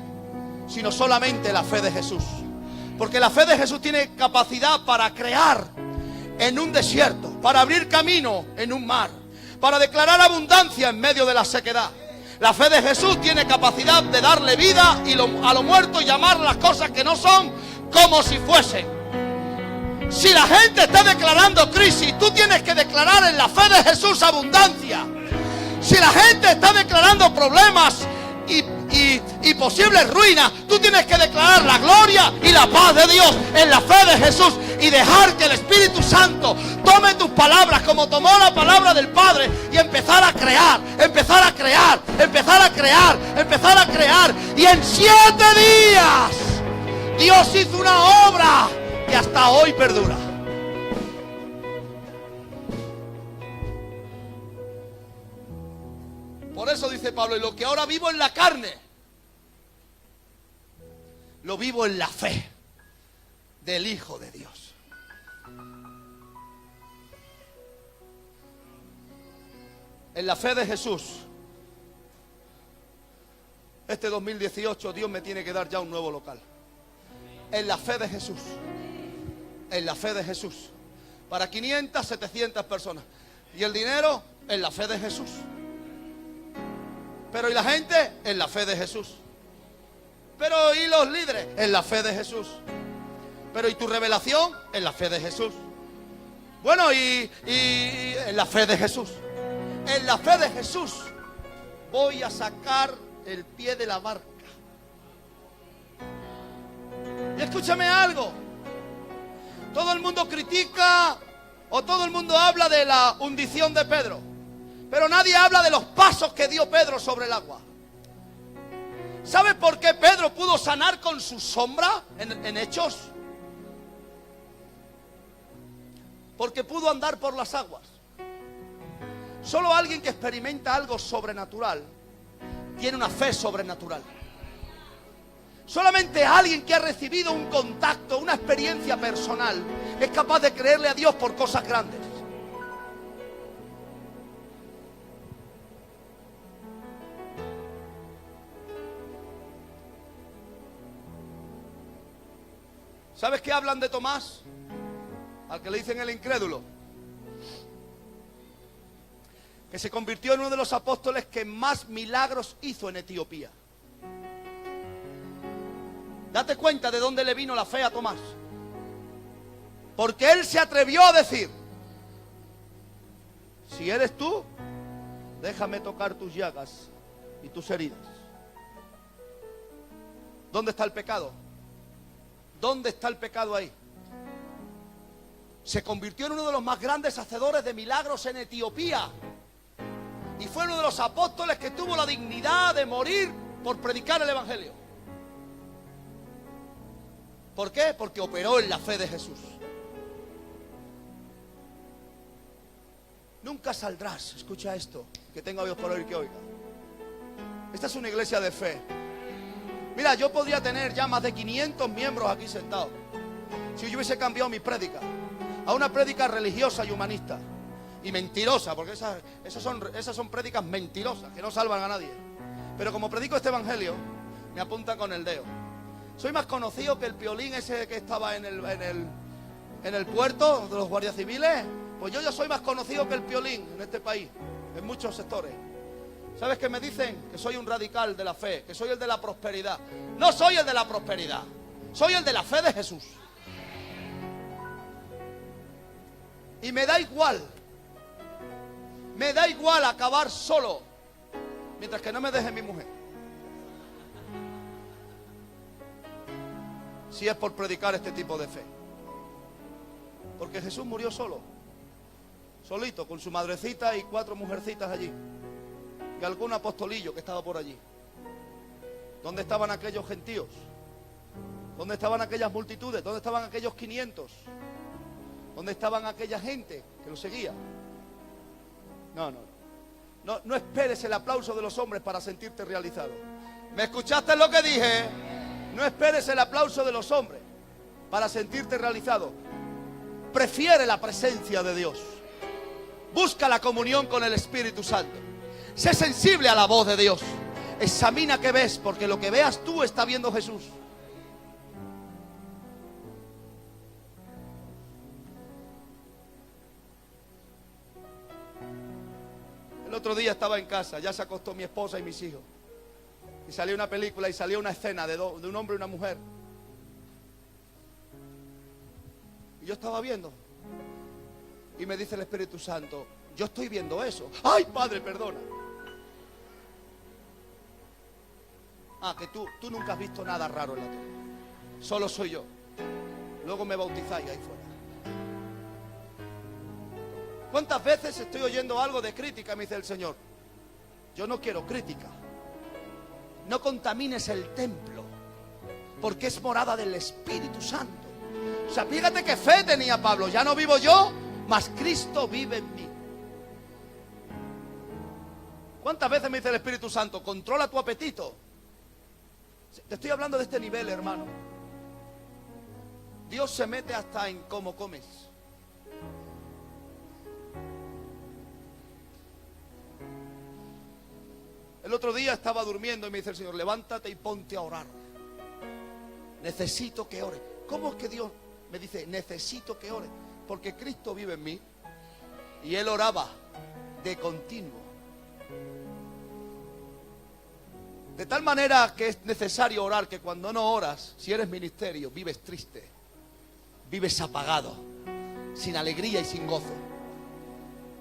[SPEAKER 1] sino solamente la fe de Jesús. Porque la fe de Jesús tiene capacidad para crear en un desierto, para abrir camino en un mar, para declarar abundancia en medio de la sequedad. La fe de Jesús tiene capacidad de darle vida a lo muerto y llamar las cosas que no son como si fuesen. Si la gente está declarando crisis, tú tienes que declarar en la fe de Jesús abundancia. Si la gente está declarando problemas y posibles ruinas, tú tienes que declarar la gloria y la paz de Dios en la fe de Jesús y dejar que el Espíritu Santo tome tus palabras como tomó la palabra del Padre y empezar a crear. Y en 7 días Dios hizo una obra que hasta hoy perdura. Por eso dice Pablo: y lo que ahora vivo en la carne, lo vivo en la fe del Hijo de Dios. En la fe de Jesús. Este 2018 Dios me tiene que dar ya un nuevo local. En la fe de Jesús. En la fe de Jesús. para 500, 700 personas. Y el dinero en la fe de Jesús. Pero ¿y la gente? En la fe de Jesús. Pero ¿y los líderes? En la fe de Jesús. Pero ¿y tu revelación? En la fe de Jesús. Bueno, y en la fe de Jesús. En la fe de Jesús voy a sacar el pie de la barca. Y escúchame algo. Todo el mundo critica o todo el mundo habla de la hundición de Pedro, pero nadie habla de los pasos que dio Pedro sobre el agua. ¿Sabe por qué Pedro pudo sanar con su sombra en Hechos? Porque pudo andar por las aguas. Solo alguien que experimenta algo sobrenatural tiene una fe sobrenatural. Solamente alguien que ha recibido un contacto, una experiencia personal, es capaz de creerle a Dios por cosas grandes. ¿Sabes qué hablan de Tomás? Al que le dicen el incrédulo. Que se convirtió en uno de los apóstoles que más milagros hizo en Etiopía. Date cuenta de dónde le vino la fe a Tomás. Porque él se atrevió a decir: si eres tú, déjame tocar tus llagas y tus heridas. ¿Dónde está el pecado? ¿Dónde está el pecado ahí? Se convirtió en uno de los más grandes hacedores de milagros en Etiopía. Y fue uno de los apóstoles que tuvo la dignidad de morir por predicar el evangelio. ¿Por qué? Porque operó en la fe de Jesús. Nunca saldrás, escucha esto, que tengo a Dios por oír que oiga. Esta es una iglesia de fe. Mira, yo podría tener ya más de 500 miembros aquí sentados si yo hubiese cambiado mi prédica a una prédica religiosa y humanista y mentirosa, porque esas son prédicas mentirosas que no salvan a nadie. Pero como predico este evangelio, me apuntan con el dedo. Soy más conocido que el Piolín ese que estaba en el puerto de los guardias civiles. Pues yo ya soy más conocido que el Piolín en este país, en muchos sectores. ¿Sabes qué me dicen? Que soy un radical de la fe, que soy el de la prosperidad. No soy el de la prosperidad, soy el de la fe de Jesús. Y me da igual acabar solo, mientras que no me deje mi mujer. Si es por predicar este tipo de fe. Porque Jesús murió solo, solito, con su madrecita y 4 mujercitas allí. Y algún apostolillo que estaba por allí. ¿Dónde estaban aquellos gentíos? ¿Dónde estaban aquellas multitudes? ¿Dónde estaban aquellos 500? ¿Dónde estaban aquella gente que lo seguía? No esperes el aplauso de los hombres para sentirte realizado. ¿Me escuchaste lo que dije? No esperes el aplauso de los hombres para sentirte realizado. Prefiere la presencia de Dios. Busca la comunión con el Espíritu Santo. Sé sensible a la voz de Dios. Examina qué ves, porque lo que veas tú está viendo Jesús. El otro día estaba en casa, ya se acostó mi esposa y mis hijos. Y salió una película y salió una escena de un hombre y una mujer. Y yo estaba viendo. Y me dice el Espíritu Santo: yo estoy viendo eso. ¡Ay, Padre, perdona! Que tú nunca has visto nada raro en la tierra. Solo soy yo. Luego me bautizáis ahí fuera. ¿Cuántas veces estoy oyendo algo de crítica? Me dice el Señor. Yo no quiero crítica. No contamines el templo, porque es morada del Espíritu Santo. O sea, fíjate qué fe tenía Pablo. Ya no vivo yo, mas Cristo vive en mí. ¿Cuántas veces me dice el Espíritu Santo: controla tu apetito? Te estoy hablando de este nivel, hermano. Dios se mete hasta en cómo comes. El otro día estaba durmiendo y me dice el Señor: levántate y ponte a orar. Necesito que ore. ¿Cómo es que Dios me dice necesito que ore? porque Cristo vive en mí. Y él oraba de continuo. De tal manera que es necesario orar, que cuando no oras, si eres ministerio, vives triste, vives apagado, sin alegría y sin gozo.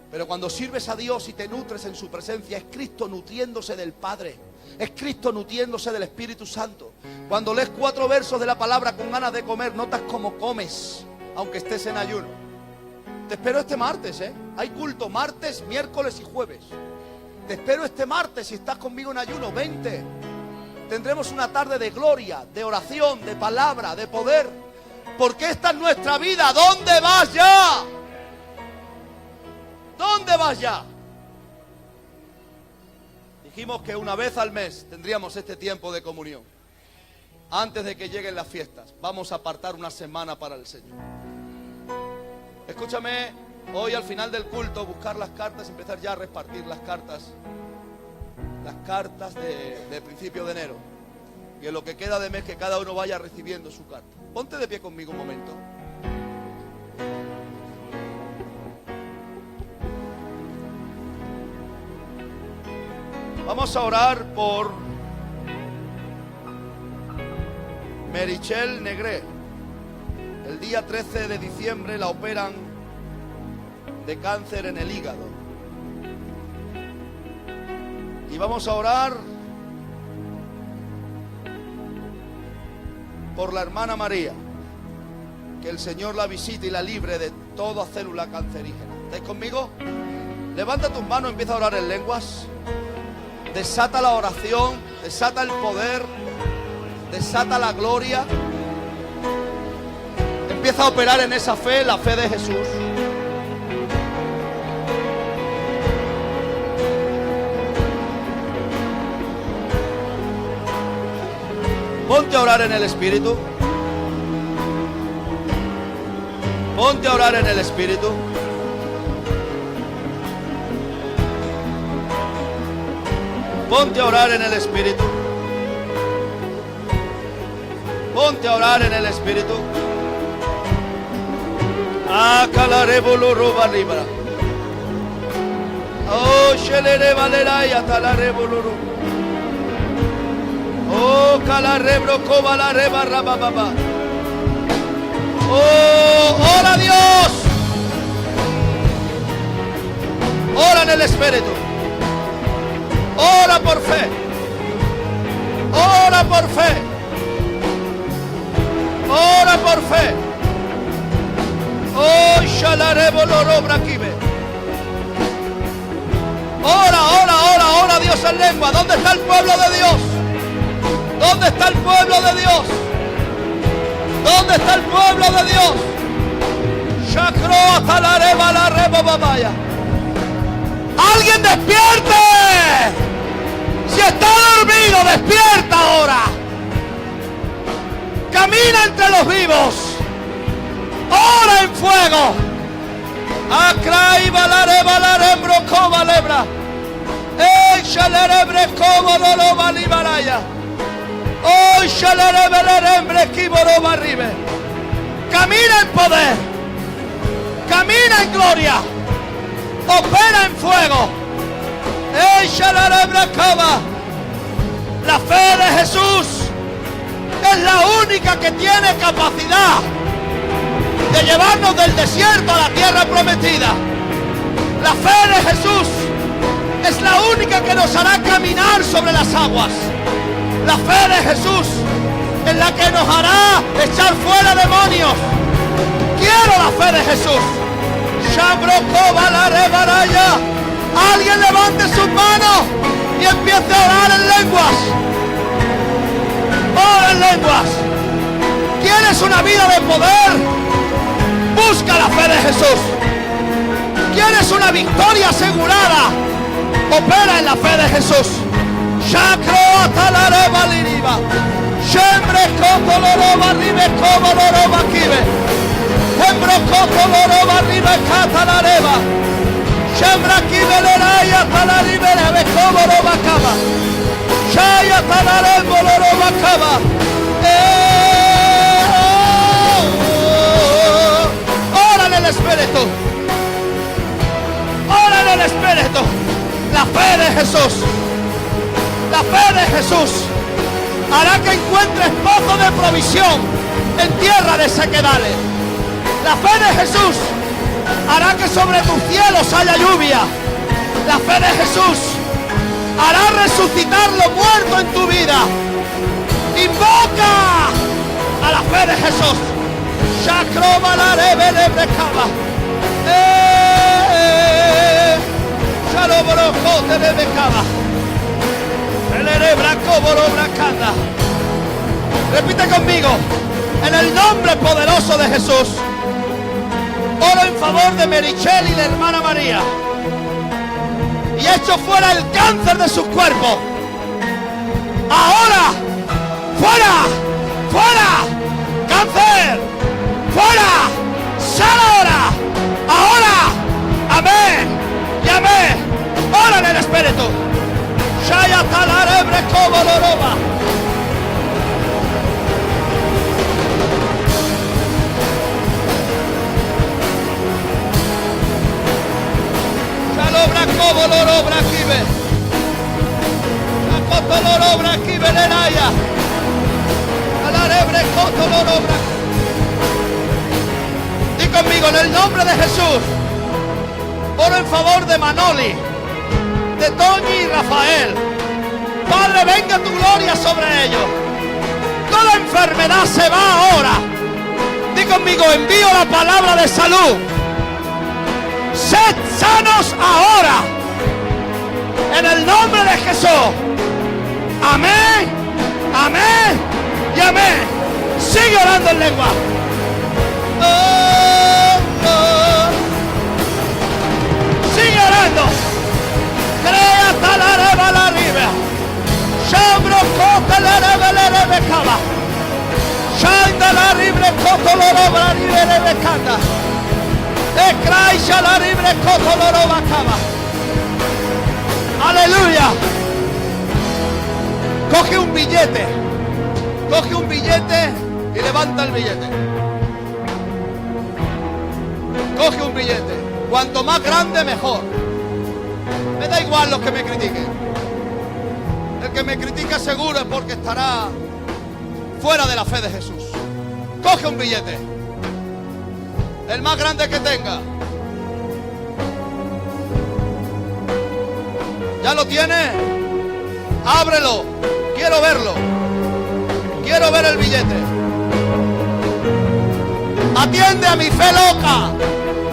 [SPEAKER 1] Pero cuando sirves a Dios y te nutres en su presencia, es Cristo nutriéndose del Padre, es Cristo nutriéndose del Espíritu Santo. Cuando lees 4 versos de la palabra con ganas de comer, notas cómo comes, aunque estés en ayuno. Te espero este martes, hay culto martes, miércoles y jueves. Te espero este martes, si estás conmigo en ayuno, vente. Tendremos una tarde de gloria, de oración, de palabra, de poder. Porque esta es nuestra vida. ¿Dónde vas ya? ¿Dónde vas ya? Dijimos que una vez al mes tendríamos este tiempo de comunión. Antes de que lleguen las fiestas, vamos a apartar una semana para el Señor. Escúchame, hoy al final del culto, buscar las cartas, empezar ya a repartir las cartas de principio de enero. Y en lo que queda de mes, que cada uno vaya recibiendo su carta. Ponte de pie conmigo un momento. Vamos a orar por Merichel Negré. El día 13 de diciembre la operan de cáncer en el hígado. Y vamos a orar por la hermana María. Que el Señor la visite y la libre de toda célula cancerígena. ¿Estáis conmigo? Levanta tus manos, empieza a orar en lenguas. Desata la oración, desata el poder, desata la gloria. Empieza a operar en esa fe, la fe de Jesús. Ponte a orar en el Espíritu. Ponte a orar en el Espíritu. Ponte a orar en el Espíritu. Ponte a orar en el Espíritu. Oh, shelere valera y atalarebuluru. Oh, calarebro cobala reba rabababa. Oh, ora a Dios. Ora en el Espíritu. Ora por fe. Ora por fe. Ora por fe. Oh, shalareboloro braquive. Ora, Dios en lengua. ¿Dónde está el pueblo de Dios? ¿Dónde está el pueblo de Dios? ¿Dónde está el pueblo de Dios? Shakro hasta la reba babaya. ¡Alguien despierte! Si está dormido, despierta ahora. Camina entre los vivos. Ora en fuego. Acrai balare balarembro coma lebra. Shalerebre como lolo balibaraya. Oh, shalerebre kiboro barribe. Camina en poder. Camina en gloria. Opera en fuego. La fe de Jesús es la única que tiene capacidad de llevarnos del desierto a la tierra prometida. La fe de Jesús es la única que nos hará caminar sobre las aguas. La fe de Jesús es la que nos hará echar fuera demonios. Quiero la fe de Jesús. Alguien levante sus manos y empiece a orar en lenguas. Ora en lenguas. ¿Quieres una vida de poder? Busca la fe de Jesús. ¿Quieres una victoria asegurada? Opera en la fe de Jesús. Shakro atalare baliriba. Shembre kotoloro barribe koboloro bakibe. Hembro kotoloro barribe katalareba. Shembra kibeleraya talaribere be kobolo bakaba. Shaya talare boloro bakaba. Ora en el Espíritu. Jesús hará que encuentres pozo de provisión en tierra de sequedales. La fe de Jesús hará que sobre tus cielos haya lluvia. La fe de Jesús hará resucitar lo muerto en tu vida. Invoca a la fe de Jesús. Shakroba la rebele brecaba. Shalobroco te rebecaba. Repite conmigo, en el nombre poderoso de Jesús, oro en favor de Merichel y la hermana María, y echo fuera el cáncer de sus cuerpos. Ahora, fuera, fuera, cáncer, fuera, sal ahora, amén, y amén. Ora en el Espíritu. Shaya talarebre como loroba. Shalobra como lorobra kibe. Shakoto lorobra kibe leraya. Talarebre koto lorobra. Di conmigo en el nombre de Jesús. Oro en favor de Manoli, de Toñi y Rafael. Padre, venga tu gloria sobre ellos. Toda enfermedad se va ahora. Di conmigo, envío la palabra de salud. Sed sanos ahora, en el nombre de Jesús. Amén, amén y amén. Sigue orando en lengua. Sigue orando. Crea talareba la riba. Shabro coca la rebe cava. Shanda la ribre coto loroba ribe canta. Ecraisha la ribre coto loroba cava. Aleluya. Coge un billete. Coge un billete y levanta el billete. Coge un billete. Cuanto más grande, mejor. Me da igual los que me critiquen. El que me critica seguro es porque estará fuera de la fe de Jesús. Coge un billete, el más grande que tenga. ¿Ya lo tiene? Ábrelo. Quiero verlo. Quiero ver el billete. Atiende a mi fe loca.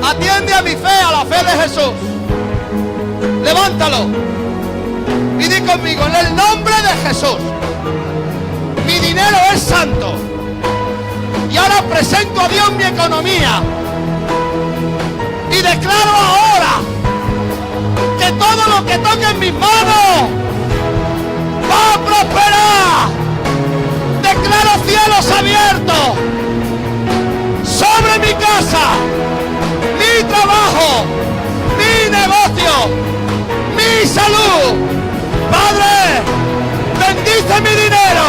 [SPEAKER 1] Atiende a mi fe, a la fe de Jesús. Levántalo y di conmigo, en el nombre de Jesús, mi dinero es santo y ahora presento a Dios mi economía y declaro ahora que todo lo que toque en mis manos va a prosperar. Declaro cielos abiertos sobre mi casa, mi trabajo, mi negocio, mi salud. Padre, bendice mi dinero,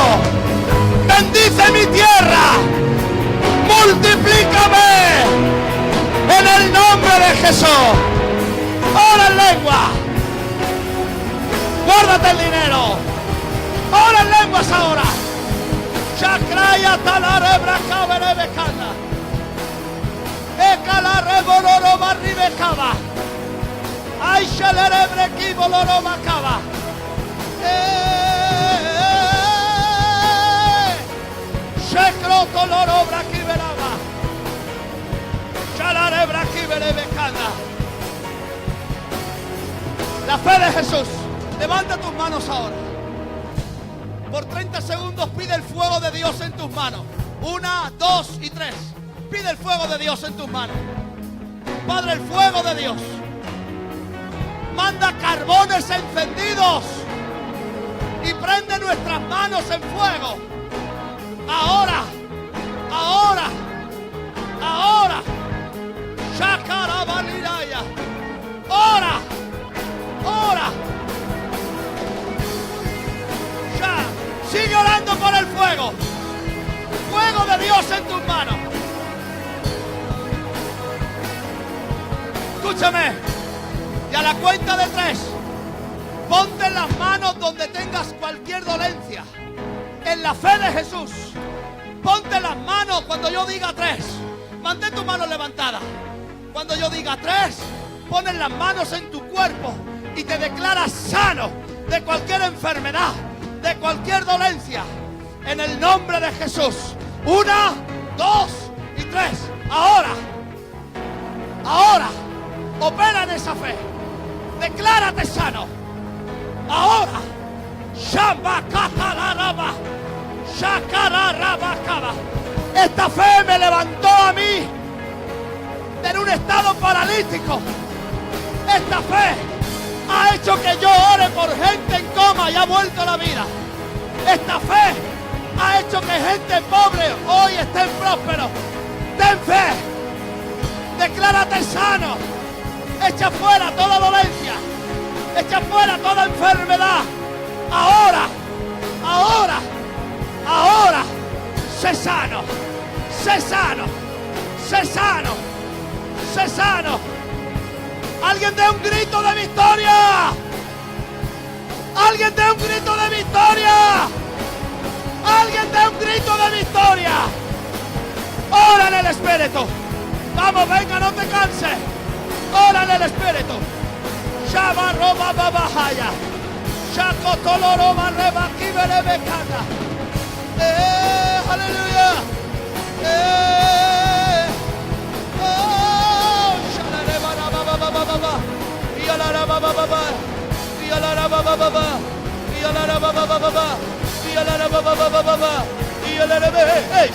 [SPEAKER 1] bendice mi tierra, multiplícame en el nombre de Jesús. Ora en lengua, guárdate el dinero, ora en lenguas ahora. Chakraya talarebra cabere becana, ekala reboloro barribecaba. Ay, shalerebre kiboloro macaba. Shekroto loro brakiberaba. Shalarebra kiberebecana. La fe de Jesús. Levanta tus manos ahora. Por 30 segundos pide el fuego de Dios en tus manos. 1, 2 y 3. Pide el fuego de Dios en tus manos. Padre, el fuego de Dios. Manda carbones encendidos y prende nuestras manos en fuego. Ahora, ahora, ahora. Shakara baliraya. Ora, ora. Sigue orando por el fuego. Fuego de Dios en tus manos. Escúchame. Y a la cuenta de 3 Ponte las manos donde tengas cualquier dolencia. En la fe de Jesús. Ponte las manos cuando yo diga 3. Mantén tu mano levantada. Cuando yo diga 3, pones las manos en tu cuerpo y te declaras sano de cualquier enfermedad, de cualquier dolencia. En el nombre de Jesús. 1, 2 y 3. Ahora, opera en esa fe. Declárate sano. Ahora. Esta fe me levantó a mí en un estado paralítico. Esta fe ha hecho que yo ore por gente en coma y ha vuelto a la vida. Esta fe ha hecho que gente pobre hoy esté próspero. Ten fe. Declárate sano. Echa fuera toda dolencia. Echa fuera toda enfermedad. Ahora. Sé sano. Sé sano. Sé sano. Sé sano. Alguien dé un grito de victoria. Alguien dé un grito de victoria. Alguien dé un grito de victoria. Ora en el Espíritu. Vamos, venga, no te canses. Ora en el Espíritu. Shaba roba babahaya. Shako toloro barreba kibere bekanda. Aleluya. Oh, shalare baba baba baba. Yalara baba baba. Yalara baba baba. Yalara baba baba. Yalara baba baba. Yalara be.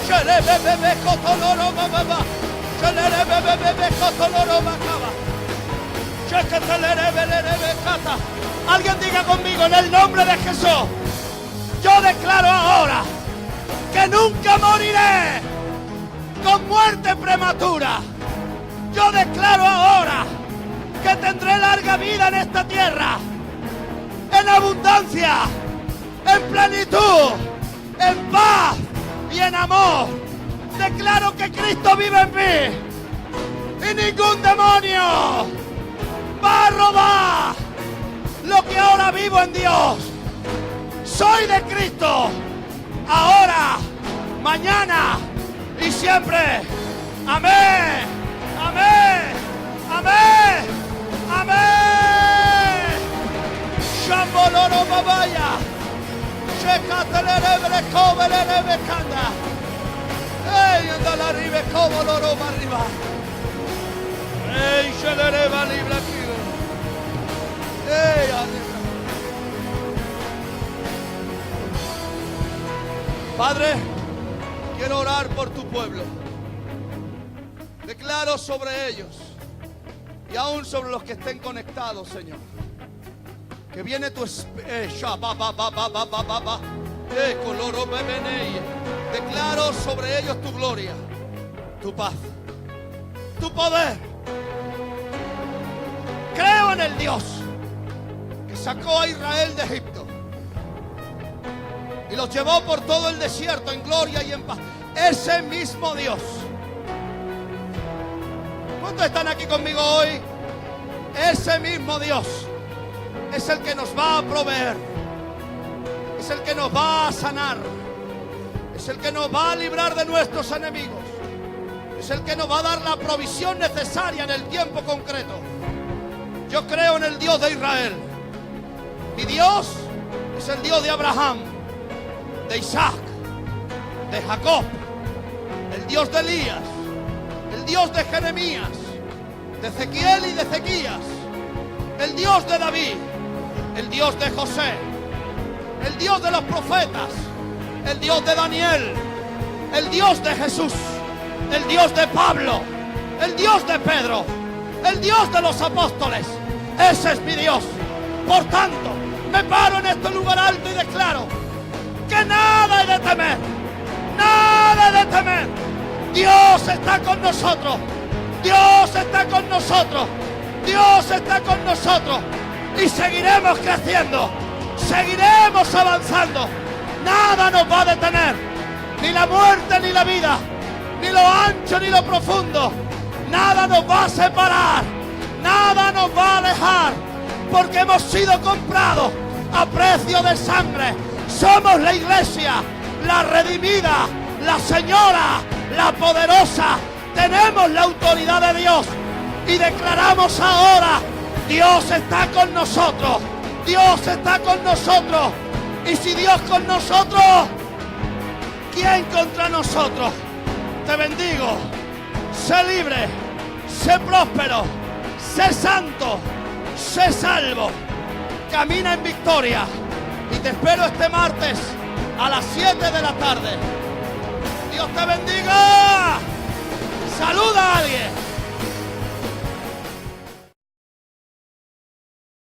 [SPEAKER 1] Shale bebe kotoloro baba. Shale bebe kotoloro bakaba. Alguien diga conmigo en el nombre de Jesús. Yo declaro ahora que nunca moriré con muerte prematura. Yo declaro ahora que tendré larga vida en esta tierra, en abundancia, en plenitud, en paz y en amor. Declaro que Cristo vive en mí y ningún demonio va a robar lo que ahora vivo en Dios. Soy de Cristo, ahora, mañana y siempre. Amén, amén, amén, amén. Shamboloro babaya, shekatelere kobelere bekanda. Ey, andala arriba, koboloro arriba. Ey, shelere va libre aquí. Ey, Padre, quiero orar por tu pueblo. Declaro sobre ellos y aún sobre los que estén conectados, Señor, que viene tu declaro sobre ellos tu gloria, tu paz, tu poder. Creo en el Dios que sacó a Israel de Egipto y los llevó por todo el desierto en gloria y en paz. Ese mismo Dios. ¿Cuántos están aquí conmigo hoy? Ese mismo Dios es el que nos va a proveer, es el que nos va a sanar, es el que nos va a librar de nuestros enemigos, es el que nos va a dar la provisión necesaria en el tiempo concreto. Yo creo en el Dios de Israel. Mi Dios es el Dios de Abraham, de Isaac, de Jacob, el Dios de Elías, el Dios de Jeremías, de Ezequiel y de Ezequías, el Dios de David, el Dios de José, el Dios de los profetas, el Dios de Daniel, el Dios de Jesús, el Dios de Pablo, el Dios de Pedro, el Dios de los apóstoles. Ese es mi Dios. Por tanto, me paro en este lugar alto y declaro que nada he de temer, nada he de temer. Dios está con nosotros, Dios está con nosotros, Dios está con nosotros y seguiremos creciendo, seguiremos avanzando. Nada nos va a detener, ni la muerte ni la vida, ni lo ancho ni lo profundo. Nada nos va a separar, nada nos va a alejar porque hemos sido comprados a precio de sangre. Somos la iglesia, la redimida, la señora, la poderosa. Tenemos la autoridad de Dios y declaramos ahora: Dios está con nosotros. Dios está con nosotros. Y si Dios con nosotros, ¿quién contra nosotros? Te bendigo. Sé libre, sé próspero, sé santo, sé salvo. Camina en victoria. Y te espero este martes a las 7 de la tarde. Dios te bendiga. Saluda a alguien.